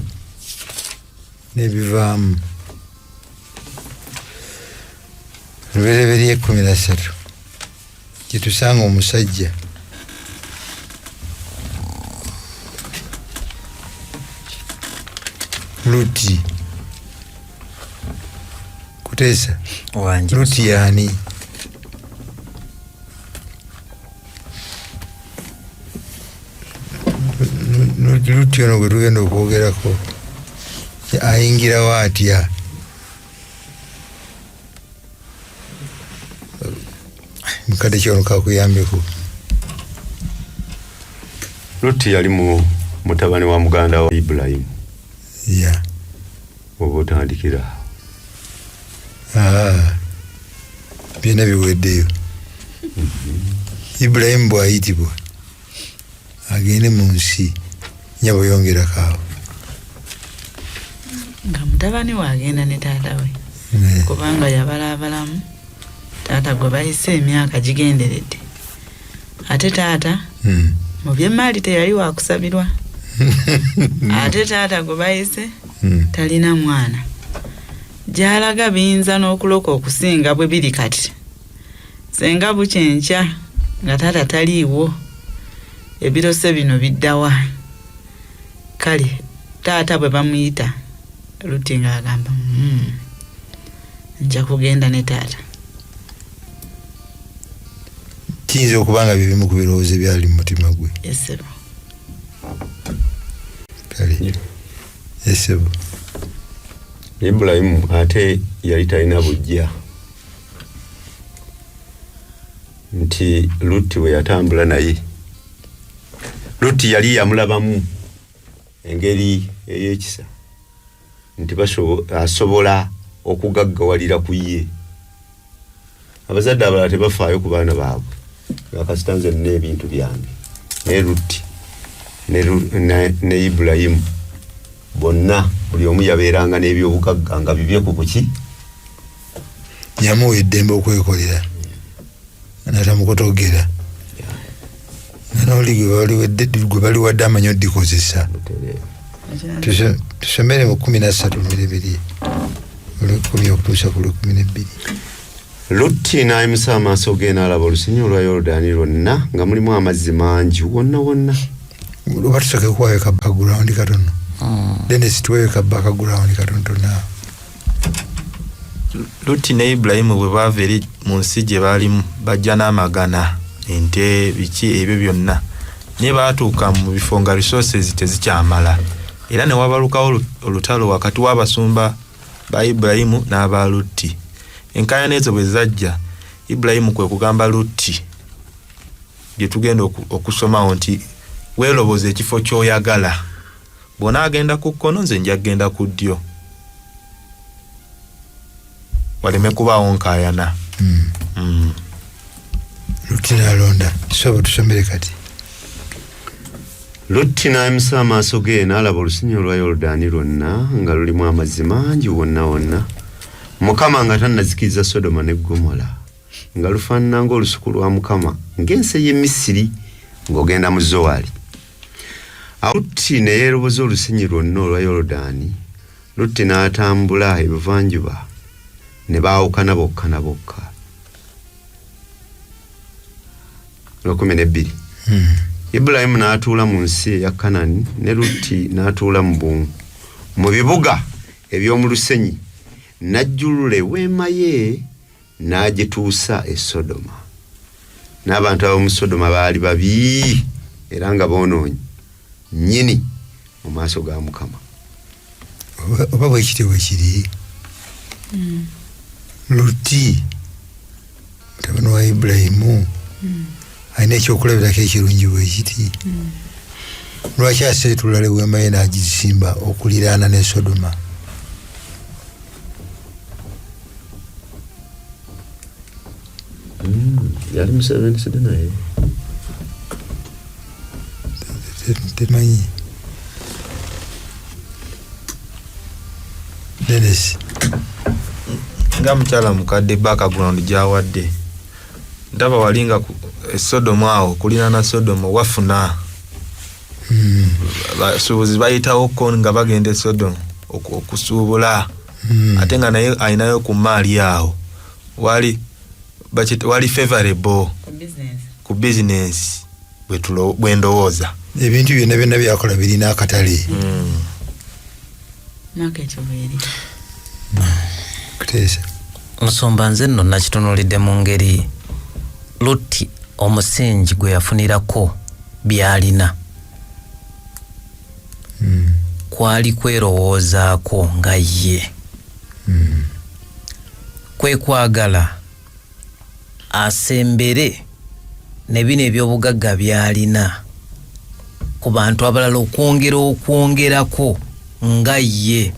Speaker 3: n'ebivaamu. Lubereberye 13 kyetusanga omusajja Luti kuteesa Luti yaani? Luti ono gwe tugenda okwogerako ayingirawo atya? Mukadde kyono kakuyambeko.
Speaker 5: Luti yali mutabani wa muganda wa Ibrahim.
Speaker 3: Ya.
Speaker 5: Oba otandikira.
Speaker 3: Byonna biweddeyo. Ibrahim bw'ayitibwa agende mu nsi nyabo yongerako awo.
Speaker 4: Nga mutabani we agenda ne taata we. Kubanga yabalaabalamu. Taata gwe bayise emyaka gigenderedde. Ate taata mu by'emmaali teyali wa kusabirwa. Ate taata gwe bayise talina mwana. Gy'alaga biyinza n'okuloka okusinga bwe biri kati. Senga bukyenkya nga taata taliiwo, ebirose bino biddawa. Kale taata bwe bamuyita Luti ng'agamba nja kugenda ne taata.
Speaker 3: Kiyinza okubanga bibimu ku birowoozo byali mu mutima gwe.
Speaker 4: Esebo.
Speaker 3: Kale esebo.
Speaker 5: Ibrahim ate yali talina bujja nti Luti we yatambula naye. Luti yali yamulabamu engeri ey'ekisa nti asobola okugaggawalira ku ye. Abazadde abalala tebafaayo ku baana baabwe. Bakasitanze n'ebintu byange. Ne Luti ne Ibrahim bonna buli omu yabeeranga n'ebyobugagga nga bibye ku buki.
Speaker 3: Yamuwa eddembe okwekolera natamukotogera. Noli gwe bali wadde amanyi oddikozesa. Tusomere mu 13 Lubereberye olw'ekumi okutuusa ku 12.
Speaker 5: Luti n'ayimusa amaaso ge n'alaba olusenyi olwa Yoludaani lwonna nga mulimu amazzi mangi wonna wonna.
Speaker 3: Oba tusooke kuwayo background katono. Dennis tuweyo background katono.
Speaker 1: Luti ne Ibrahim bwe baava eri mu nsi gye baalimu bajja n'amagana, ente, biki ebyo byonna. Ne baatuuka mu bifo nga resources tezikyamala. Era ne wabalukawo olutalo wakati w'abasumba ba Ibrahim n'aba Luti. Enkayana ezo bwe zajja, Ibrahim kwe kugamba Luti gye tugenda okusomawo nti weeroboza ekifo ky'oyagala. Bw'ona agenda ku kkono nze nja kugenda ku ddyo. Waleme kubaawo nkayana.
Speaker 3: Luti n'alonda. Sobo tusomere kati.
Speaker 5: Luti n'ayimusa amaaso ge n'alaba olusenyi olwa Yoludaani lwonna nga lulimu amazzi mangi wonna wonna. Mukama nga tannazikiriza Sodoma ne Gomora nga lufaanana ng'olusuku lwa Mukama ng'ensi y'e Misiri ng'ogenda mu Zowaali. Luti ne yeeroboza olusenyi lwonna olwa Yoludaani. Luti n'atambula ebuvanjuba ne baawukana bokka na bokka. 12. Ibrahim n'atuula mu nsi eya Kanani ne Luti n'atuula mu bibuga eby'omu lusenyi. Najjulula eweema ye n'agituusa e Sodoma. N'abantu ab'omu Sodoma baali babi era nga boonoonyi nnyini mu maaso ga Mukama.
Speaker 3: Oba bwe kiri. Luti mutabani wa Ibulayimu alina ekyokulabirako ekirungi bwe kiti. Lwaki aseetula weema ye n'agisimba okuliraana ne Sodoma?
Speaker 5: Yali Museveni naye
Speaker 3: temanyi. Dennis
Speaker 1: nga mukyala mukadde background gyawadde ndaba walinga Sodoma awo kuliraana Sodoma wafuna basuubuzi bayitawo ko nga bagenda Sodoma okusuubula ate nga naye ayinayo ku maali awo wali favorable ku business bwendowooza
Speaker 3: ebintu byonna byakola birina akatale.
Speaker 2: Nsomba nze nno nakitunulidde mu ngeri Lutti omusingi gwe yafunirako byalina kwali kwerowoozaako nga ye kwe kwagala asembere ne bino ebyobugagga byalina ku bantu abalala okwongerako nga ye,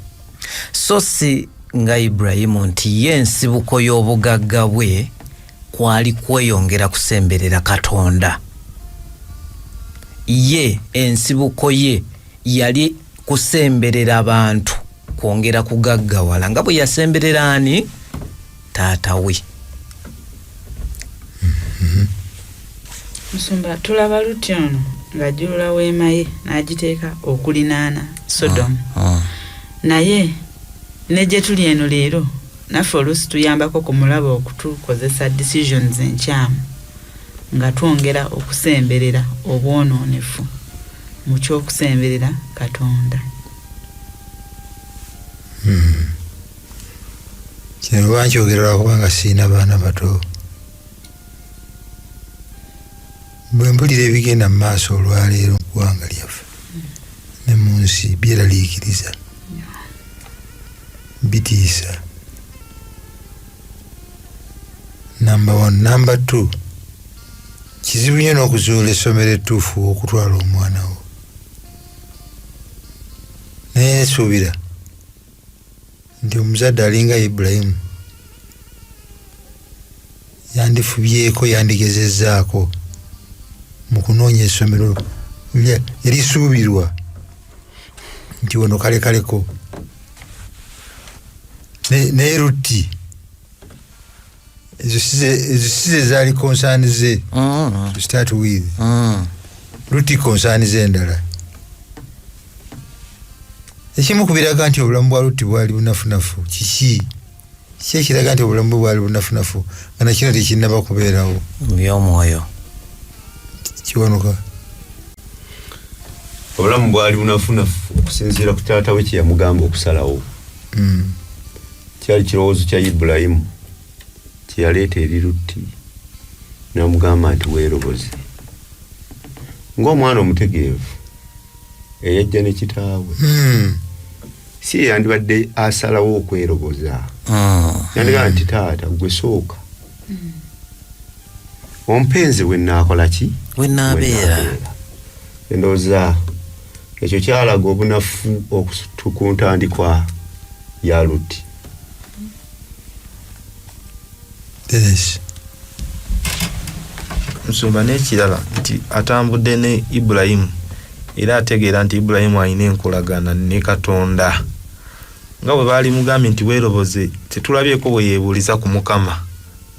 Speaker 2: so si nga Ibulayimu nti ye ensibuko y'obugagga bwe kwali kweyongera kusemberera Katonda. Ye ensibuko ye yali kusemberera abantu kwongera kugaggawala nga bwe yasemberera ani taata we.
Speaker 4: Musumba tulaba Lutti ono ng'ajjulula weema ye n'agiteeka okulinaana Sodoma. Naye ne gye tuli eno leero naffe oluusi tuyambako ku mulaba okutukozesa decisions enkyamu nga twongera okusemberera obwonoonefu mu ky'okusemberera Katonda.
Speaker 3: Kino lwankyogerera kubanga siina baana bato. Bwe mpulira ebigenda mu maaso olwaleero mu ggwanga lyaffe ne mu nsi byeraliikiriza bitiisa. Number 1. Number 2, kizibu nnyo n'okuzuula essomero ettuufu okutwala omwana wo. Naye suubira nti omuzadde alinga Ibulayimu yandifubyeko, yandigezezzaako mu kunoonya essomero erisuubirwa nti wano kalekaleko. Naye Lutti ezo size zaali konsaani ze to start with. Lutti konsaani ze endala. Ekimu ku biraga nti obulamu bwa Lutti bwali bunafunafu kiki ekiraga nti obulamu bwe bwali bunafunafu nga nakino tekinnaba kubeerawo
Speaker 2: by'omwoyo
Speaker 3: kiwanuka.
Speaker 5: obulamu bwali bunafunafu okusinziira ku taata we kye yamugamba okusalawo. Kyali kirowoozo kya Ibulayimu kye yaleeta eri Lutti n'amugamba nti weeroboze ng'omwana omutegeevu eyajja ne kitaawe. Si ye yandibadde asalawo okweroboza. Yandigamba nti taata gwe sooka ompenze we nnaakola ki
Speaker 2: we nnaabeera.
Speaker 5: Endowooza ekyo kyalaga obunafu ku ntandikwa ya Lutti.
Speaker 1: Nsumba n'ekirala nti atambudde ne Ibulayimu era ategeera nti Ibulayimu alina enkolagana ne Katonda nga bwe baali mugambye nti weeroboze. Tetulabyeko bwe yeebuuliza ku Mukama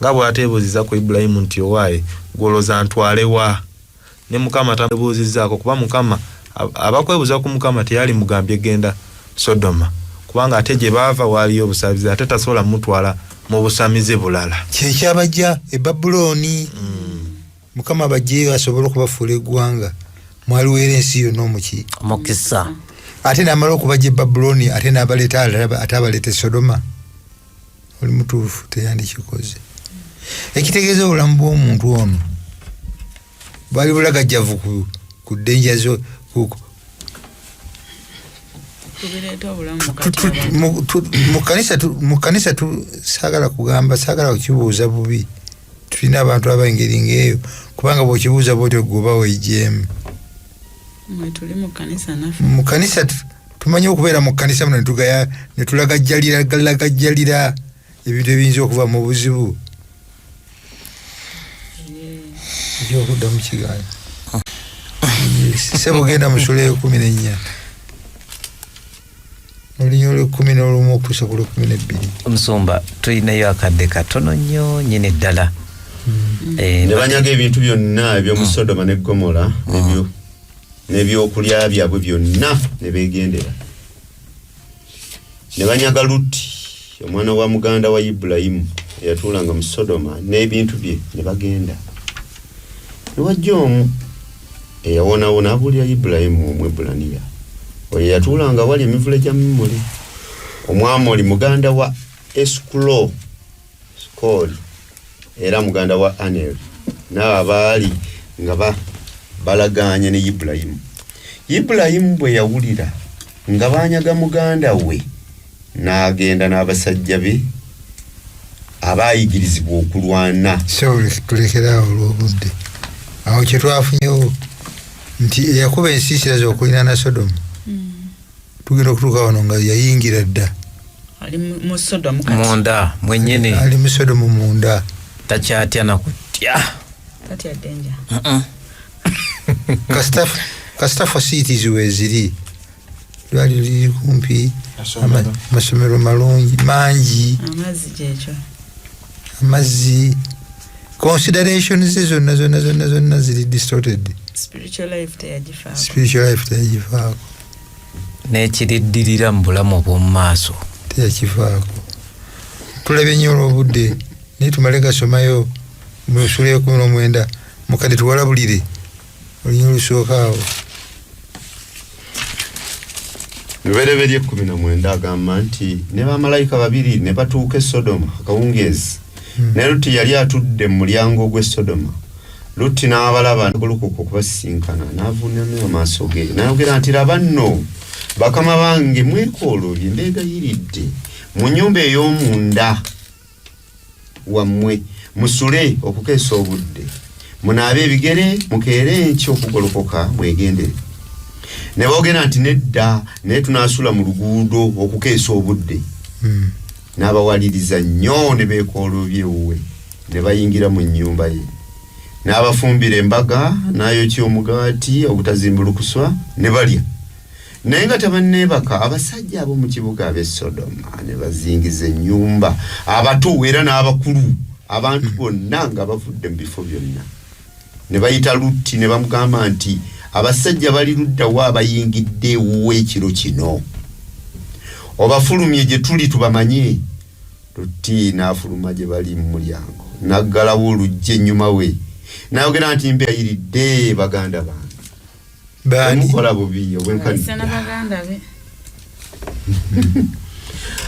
Speaker 1: nga bwe ateebuuziza ku Ibulayimu nti owaaye gwoloza ntwalewa, ne Mukama tamubuuzizzaako kuba Mukama abakwebuuza ku Mukama teyali mugambye genda Sodoma kubanga ate gye baava waaliyo obusabizi ate tasobola mutwala mu busamize bulala.
Speaker 3: Kyekyabajja e Babuloni. Mukama bajjeyo asobole okubafuula eggwanga mwaliwo era ensi yonna
Speaker 2: omukisa.
Speaker 3: Ate n'amala okubajja e Babuloni ate n'abaleeta ate abaleeta Sodoma. Oli mutuufu teyandikikoze. Ekitegeeza obulamu bw'omuntu ono bwali bulagajjavu ku ddenja zo mu kanisa saagala kugamba, saagala kukibuuza bubi. tulina abantu abengeri ng'eyo kubanga bw'okibuuza bwotyo gwoba weejeemu
Speaker 4: tuli mu kanisa naffe
Speaker 3: mu kanisa tumanyi okubeera mu kanisa muno ne tulagajjalira ebintu ebiyinza okuva mu buzibu ekyokudda mu kiganiro sebo genda mu sula e14 olunya olw'11 okutuusa ku lw'12
Speaker 2: omusumba tulinayo akadde katono nnyo nyini ddala
Speaker 5: ne banyaga ebintu byonna eby'omu Sodoma ne Gomora n'ebyokulya byabwe byonna ne beegendera ne banyaga Lutti omwana wa muganda wa Ibulayimu eyatuulanga mu Sodoma n'ebintu bye ne bagenda ne wajja omu eyawonawona abulya Ibulayimu Omwebbulaniya oyo yatuulanga wali emivule gya Mimuli Omwamoli muganda wa Eskulo Skoli era muganda wa Aneri n'abaali nga balaganye ne Ibulayimu. Ibulayimu bwe yawulira nga banyaga muganda we n'agenda n'abasajja be abaayigirizibwa okulwana.
Speaker 3: So tulekerawo olw'obudde awo kye twafunyewo nti eyakuba ensiisira z'okulinaana Sodoma tugenda okutuuka wano nga yayingira dda
Speaker 4: ali mu Sodoma
Speaker 2: munda mwennyini
Speaker 3: ali mu Sodoma munda
Speaker 2: takyatya nakutya
Speaker 4: tatya denja
Speaker 3: kasita facilities weeziri lwali liri kumpi amasomero malungi mangi
Speaker 4: amazzi gyekyo
Speaker 3: amazzi considerations zonna ziri distorted
Speaker 4: spiritual life
Speaker 3: teyagifaako
Speaker 2: n'ekiriddirira mu bulamu obw'omu maaso
Speaker 3: teyakifaako tulabye nnyo olw'obudde naye tumale gasomayo mu lusula e19 mukadde tuwalabulire olunya olusooka awo
Speaker 5: Lubereberye 19 agamba nti ne bamalayika babiri ne batuuka e Sodoma akawungeezi ne Lutti yali atudde mu mulyango gw'e Sodoma. Lutti n'abalaba n'agolokoka okubasisinkana n'avuunamira amaaso ge n'ayogera nti laba nno bakama bange mwekoolobye mbeegayiridde mu nnyumba ey'omunda wammwe musule okukeesa obudde munaabe ebigere mukeere enkya okugolokoka mwegendere. Ne boogera nti nedda naye tunaasula mu luguudo okukeesa obudde. N'abawaliriza nnyo ne beekoolobya ewuwe ne bayingira mu nnyumba ye n'abafumbira embaga n'ayokya omugaati ogutazimbulukuswa ne balya. Naye nga tebanneebaka abasajja ab'omu kibuga ab'e Sodoma ne bazingiza ennyumba abato era n'abakulu abantu bonna nga bavudde mu bifo byonna. Ne bayita Lutti ne bamugamba nti abasajja bali luddawa abayingidde ewuwe ekiro kino obafulumye gye tuli tubamanye. Lutti n'afuluma gye bali mu mulyango n'aggalawo oluggi ennyuma we n'ayogera nti mbeeyiridde baganda bange mukola bubi obwenkanidda.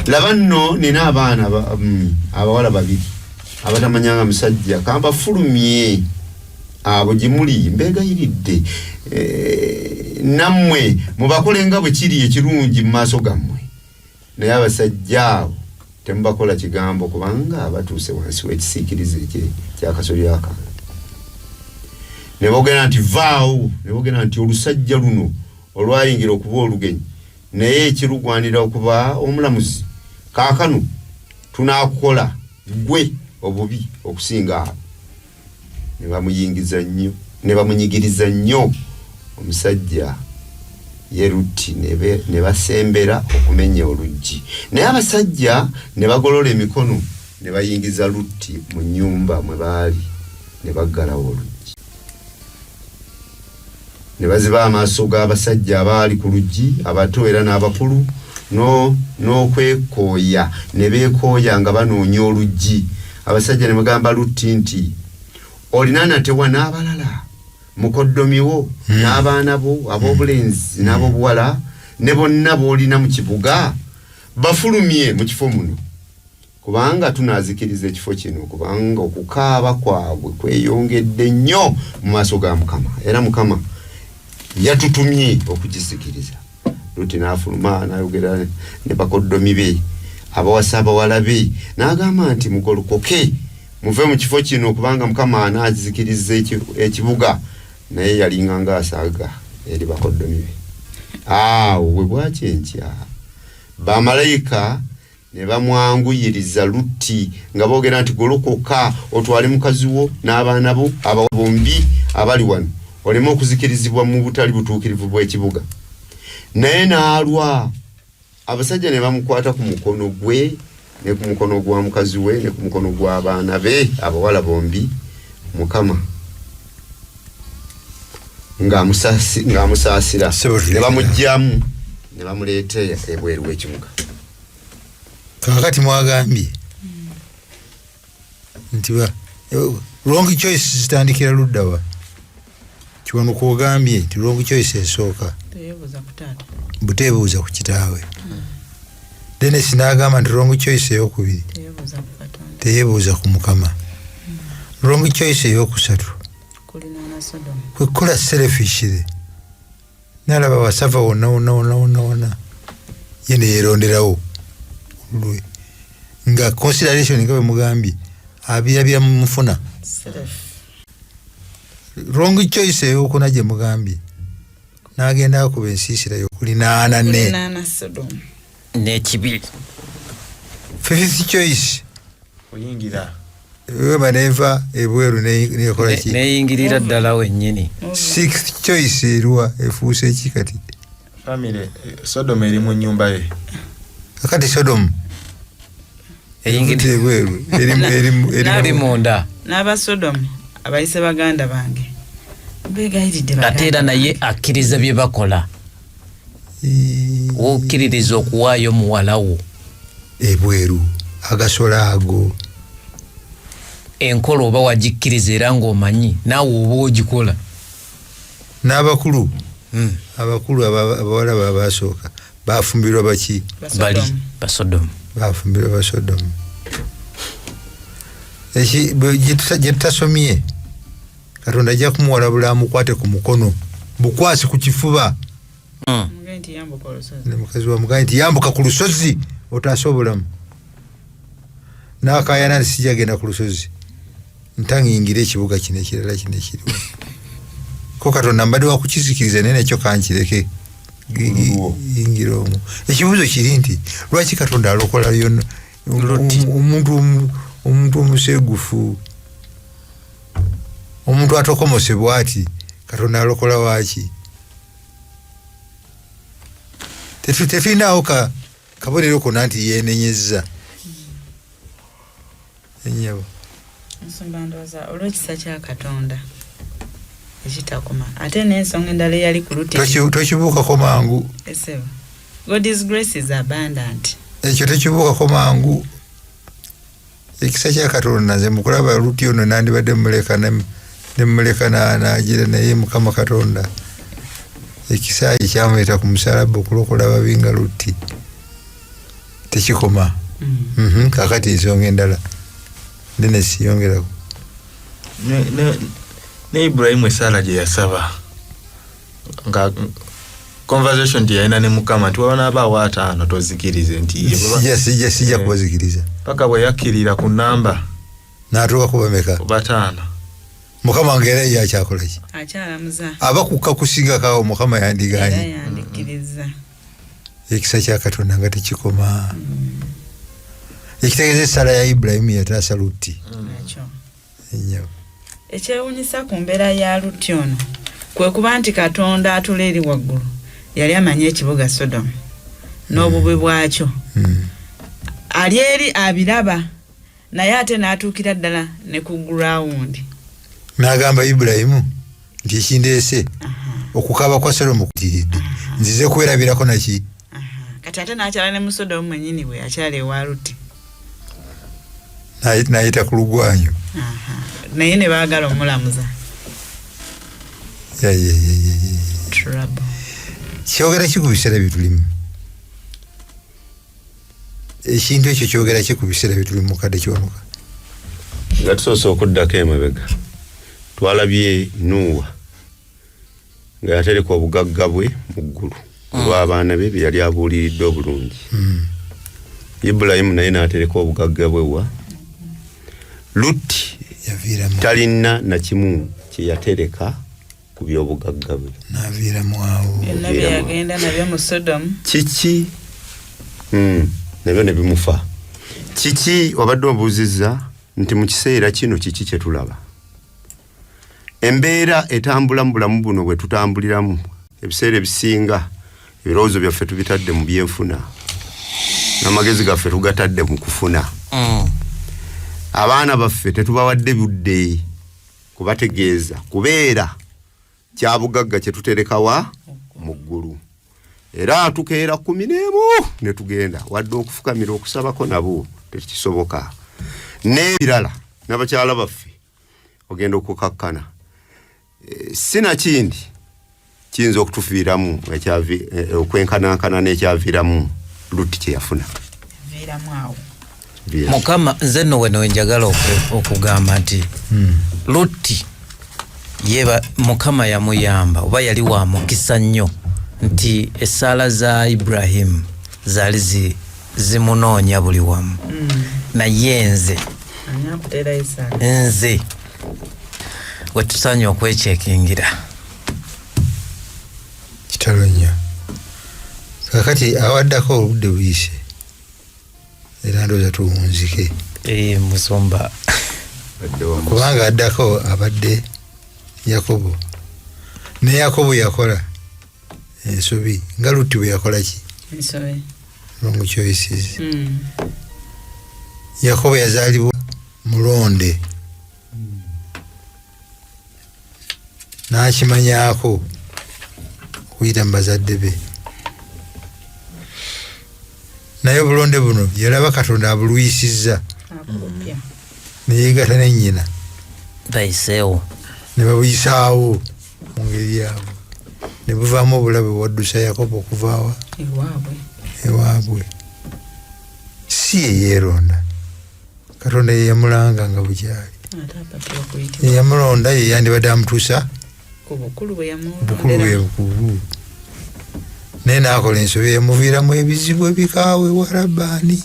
Speaker 5: Laba nno nina abaana abawala babiri abatamanyanga musajja kambafulumye abo gye muli mbeegayiridde nammwe mubakolenga bwe kiri ekirungi mu maaso gammwe. Naye abasajja abo temubakola kigambo kubanga batuuse wansi w'ekisiikirize kyakasolya akange. Ne boogera nti vaawo ne boogera nti olusajja luno olwayingira okuba olugenyi naye ekirugwanira okuba omulamuzi kaakano tunaakukola gwe obubi okusinga abo. Ne bamuyingiza nnyo ne bamunyigiriza nnyo omusajja ye Lutti ne basembera okumenya oluggi. Naye abasajja ne bagolola emikono ne bayingiza Lutti mu nnyumba mwe baali ne baggalawo oluggi. Ne baziba amaaso g'abasajja abaali ku luggi abato era n'abakulu n'okwekooya ne beekooya nga banoonya oluggi. Abasajja ne bagamba Lutti nti olina natewa n'abalala mukoddomiwo n'abaana bo ab'obulenzi n'ab'obuwala ne bonna b'olina mu kibuga bafulumye mu kifo muno kubanga tunaazikiriza ekifo kino kubanga okukaaba kwabwe kweyongedde nnyo mu maaso ga Mukama era Mukama yatutumye okugisikiriza. Lutti n'afuluma n'ayogera ne bakoddomi be abawasa abawala be n'agamba nti mugolokoke muve mu kifo kino kubanga Mukama anaazikiriza ekibuga naye yalinganga asaaga eri bakoddomi be. We bwakyenkya bamalayika ne bamwanguyiriza Lutti nga boogera nti golokoka otwale mukazi wo n'abaana bo abo bombi abali wano oleme okuzikirizibwa mu butali butuukirivu bw'ekibuga. Naye n'alwa abasajja ne bamukwata ku mukono gwe ne ku mukono gwa mukazi we ne ku mukono gw'abaana be abawala bombi. Mukama ng'amusaasira ne bamugyamu ne bamuleeta ebweru w'ekibuga.
Speaker 3: Kakati mwagambye nti wrong choice zitandikira luddawa kiwano kwogambye nti wrong choice esooka buteebuuza ku kitaawe. Dennis n'agamba nti wrong choice ey'okubiri teyeebuuza ku Mukama. Wrong choice ey'okusatu kwekukola selfishire nalaba wasava wonna ye ne yeeronderawo nga consideration nga bwe mugambye abirabira mu mufuna. Wrong choice ey'okuna gye mugambye n'agenda akuba ensiisira y'okulinaana
Speaker 2: n'ekibiri.
Speaker 3: Fifth choice
Speaker 1: oyingira
Speaker 3: weba neva ebweru nekola ki
Speaker 2: neyingirira ddala wennyini.
Speaker 3: Sixth choice erwa efuuse ki kati
Speaker 1: family Sodom eri mu nnyumba ye.
Speaker 3: Kati Sodom eyingirira ebweru
Speaker 2: eri munda
Speaker 4: n'aba Sodom abayise baganda bange begayiridde
Speaker 2: ate era naye akkiriza bye bakola. Wokkiririza okuwaayo muwala wo
Speaker 3: ebweru agasola ago
Speaker 2: enkola oba wagikkiriza era ng'omanyi naawe oba ogikola.
Speaker 3: N'abakulu abakulu abawala babasooka bafumbirwa baki
Speaker 2: bali basodomu
Speaker 3: bafumbirwa basodomu. Gye tutasomye Katonda ajja kumuwalabula amukwate ku mukono bukwasi ku kifuba ne mukazi wa muganda nti yambuka ku lusozi otaasa obulamu. N'akaayana nti sijja genda ku lusozi ntangiyingira ekibuga kino ekirala kino ekiriwo ko Katonda mbadde wakukizikiriza naye nakyo kankireke yingira omwo. Ekibuuzo kiri nti lwaki Katonda alokola omuntu omuseegufu omuntu atokomosebwa ati Katonda alokola waaki? Tetulinaawo kabonero konna nti yeenenyezza ennyabo
Speaker 4: nsonga ndowooza olw'ekisa kya Katonda ekitakoma ate n'ensonga endala eyali ku Lutti
Speaker 3: tokibuukako mangu.
Speaker 4: God's grace is abundant.
Speaker 3: Ekyo tekibuukako mangu. Ekisa kya Katonda nze mukulaba Lutti ono nandibadde mumuleka n'agira naye Mukama Katonda ekisa ekyamuleeta ku musalaba okulokola ababi nga Lutti tekikoma. Kakati ensonga endala Dennis yongerako
Speaker 1: ne Ibrahim esala gye yasaba nga conversation gye yalina ne Mukama nti wabona abaawo 5 tozikirize nti
Speaker 3: sijja kubazikiriza
Speaker 1: paka bwe yakkirira ku namba
Speaker 3: n'atuuka kuba meka
Speaker 1: 5.
Speaker 3: Mukama ngera yakyakola ki
Speaker 4: akyalamuza
Speaker 3: abakukka kusingakawo Mukama yandiganye
Speaker 4: yandikiriza.
Speaker 3: Ekisa kya Katonda nga tekikoma. Ekitegeeza essala ya Ibrahim yataasa Lutti.
Speaker 4: Ekyewuunyisa ku mbeera ya Lutti ono kwe kuba nti Katonda atula eri waggulu yali amanye ekibuga Sodomu n'obubi bwakyo. Ali eri abiraba naye ate n'atuukira ddala ne ku ground.
Speaker 3: N'agamba Ibrahimu nti ekindeese okukaaba kwa Sodomu kutiridde nzize kwerabirako naki.
Speaker 4: Kati ate n'akyala ne mu Sodomu mwennyini bwe akyala ewa Lutti.
Speaker 3: N'ayita ku lugwanyu.
Speaker 4: Naye ne baagala omulamuza. Trouble.
Speaker 3: Kyogera ki ku biseera bye tulimu? Ekintu ekyo kyogera ki ku biseera bye tulimu mukadde kiwanuka?
Speaker 5: Nga tusoose okuddako emabega twalabye Nuuwa nga yatereka obugagga bwe mu ggulu olw'abaana be bye yali abuuliridde obulungi. Ibulayimu naye n'atereka obugagga bwe wa Lutti talina na kimu kye yatereka ku by'obugagga bwe.
Speaker 3: N'aviiramu awo.
Speaker 4: Nabi yagenda nabyo mu Sodom.
Speaker 5: Kiki nabyo ne bimufa. Kiki obadde obuuzizza nti mu kiseera kino kiki kye tulaba? Embeera etambula mu bulamu buno bwe tutambuliramu ebiseera ebisinga ebirowoozo byaffe tubitadde mu byenfuna n'amagezi gaffe tugatadde mu kufuna. Abaana baffe tetubawadde budde kubategeeza kubeera kya bugagga kye tuterekawa mu ggulu. Era tukeera 11 ne tugenda wadde okufukamira okusabako nabo tekisoboka. N'ebirala n'abakyala baffe ogenda okukakkana. Sina kindi kiyinza okutufiiramu okwenkanankana n'ekyaviiramu Lutti kye yafuna.
Speaker 2: Mukama nze nno weno wenjagala okugamba nti Lutti yeba Mukama yamuyamba oba yali wa mukisa nnyo nti essaala za Ibrahim zaali zimunoonya buli wamu. Naye nze wetusaanye okwekyekingira
Speaker 3: kitalo nnyo. Kakati awaddako obudde buyise era ndowooza tuwunzike.
Speaker 2: Musumba
Speaker 3: kubanga addako abadde Yakobo. Ne Yakobo yakola ensobi nga Lutti bwe yakola ki?
Speaker 4: Ensobi.
Speaker 3: Wrong choices. Yakobo yazaalibwa mulonde. N'akimanyaako okuyita mu bazadde be. Naye obulonde buno yalaba Katonda abulwisizza. Ne yeegata ne nnyina.
Speaker 2: bayiseewo.
Speaker 3: Ne babuyisaawo mu ngeri yaabwe. Ne buvaamu obulabe waddusa Yakobo okuvaawa ewaabwe. Si ye yeeronda. Katonda ye yamulanga nga bukyali. Ye yamulonda ye yandibadde amutuusa
Speaker 4: bukulu bwe
Speaker 3: bukulu. Naye n'akola ensobi eyamuviiramu ebizibu ebikaawe wa Labbaani.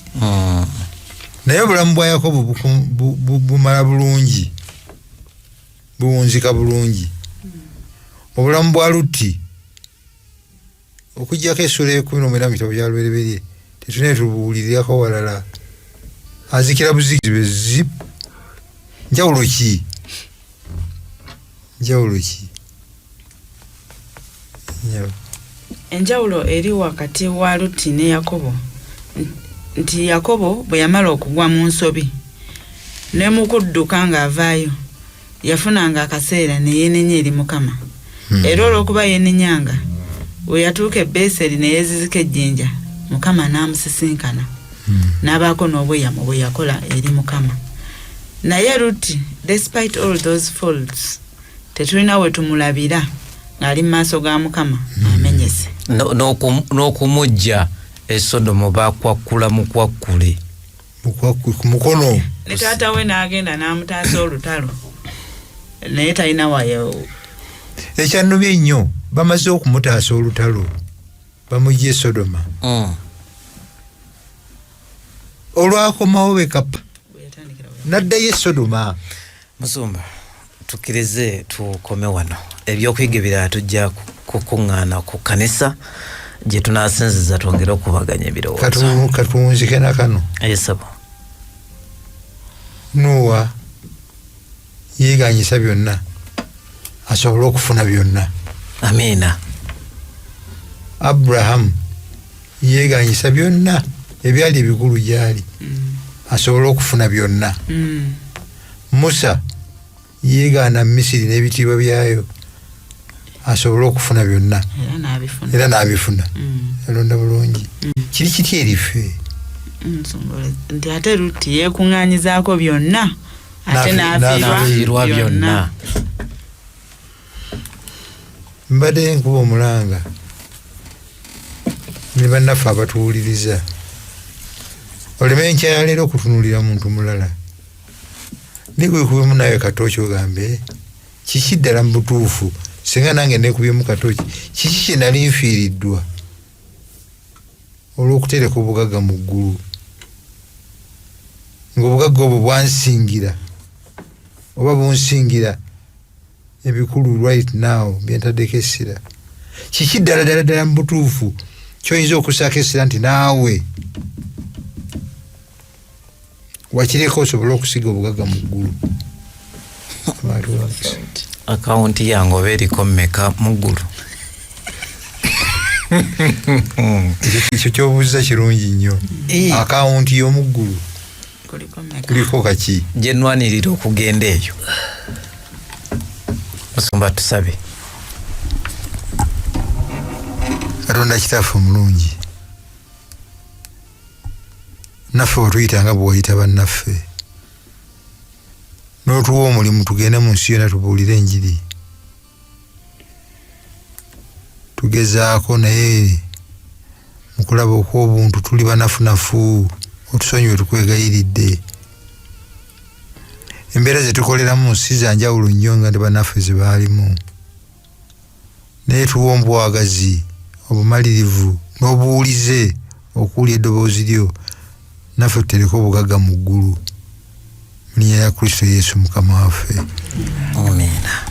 Speaker 3: Naye obulamu bwa Yakobo bumala bulungi, buwunzika bulungi. Obulamu bwa Lutti okuggyako essula e19 mu kitabo kya Lubereberye tetunee tubuwulirirako walala. Azikira buzikizibe zip. Njawulo ki?
Speaker 4: Enjawulo eri wakati wa Lutti ne Yakobo nti Yakobo bwe yamala okugwa mu nsobi ne mu kudduka ng'avaayo yafunanga akaseera ne yeenenya eri Mukama. Era olw'okuba yeenenyanga we yatuuka e Beseri ne yeezizika ejjinja Mukama n'amusisinkana n'abaako n'obweyamo bwe yakola eri Mukama. Naye Lutti, despite all those faults, tetulina we tumulabira ng'ali mu maaso ga Mukama amenyese.
Speaker 2: N'okumujja e Sodomu bakwakkula mukwakkule.
Speaker 3: Ku mukono.
Speaker 4: Ne taata we n'agenda n'amutaasa olutalo. Naye talina wayo.
Speaker 3: Ekyannobye ennyo bamaze okumutaasa olutalo bamugye e Sodoma. Olwakomawo bekapa n'addayo e Sodoma.
Speaker 2: Musumba tukkirize tukome wano. Ebyokuyiga ebirala tujja kukuŋŋaana ku kanisa gye tunaasinziza twongere okubaganya ebirowoozo.
Speaker 3: Katuwunzike na kano.
Speaker 2: Sabo.
Speaker 3: Nuwa yeeganyisa byonna asobole okufuna byonna.
Speaker 2: Amiina.
Speaker 3: Abraham yeeganyisa byonna ebyali ebikulu gyali asobole okufuna byonna. Musa yeegaana Misiri n'ebitiibwa byayo asobole okufuna byonna era n'abifuna. Alonda bulungi. Kiri kitya erife?
Speaker 4: Nti ate Lutti yeekuŋŋaanyizaako byonna ate n'afiirwa byonna.
Speaker 3: Mbadde nkuba omulanga ne bannaffe abatuwuliriza oleme enkyayaleero okutunuulira muntu mulala nikwekubemu nawe katooki ogambe kiki ddala mu butuufu singa nange nekubyemu katooki kiki kye nali nfiiriddwa olw'okutereka obugagga mu ggulu ng'obugagga obwo bwansingira oba bunsingira ebikulu right now byentaddeko essira kiki ddala mu butuufu kyoyinza okusaako essira nti naawe wakireko osobola okusiga obugagga mu ggulu
Speaker 2: akawunti yange oba eriko mmeka mu ggulu
Speaker 3: ekyo kyobuuza kirungi nnyo akawunti y'omu ggulu kuliko kaki
Speaker 2: gye nnwanirira okugenda eyo musumba tusabe
Speaker 3: katonda kitaffe omulungi naffe wetuyitanga bwe wayita bannaffe n'otuwa omulimu tugende mu nsi yonna tubuulire enjiri tugezaako naye mu kulaba okw'obuntu tuli banafunafu otusonyiwe tukwegayiridde embeera ze tukoleramu si za njawulo nnyo nga ne bannaffe ze baalimu naye tuwa obwagazi obumalirivu n'obuwulize okuwulya eddoboozi lyo naffe tutereko obugagga mu ggulu mu linnya lya Kristo Yesu mukama waffe
Speaker 2: amiina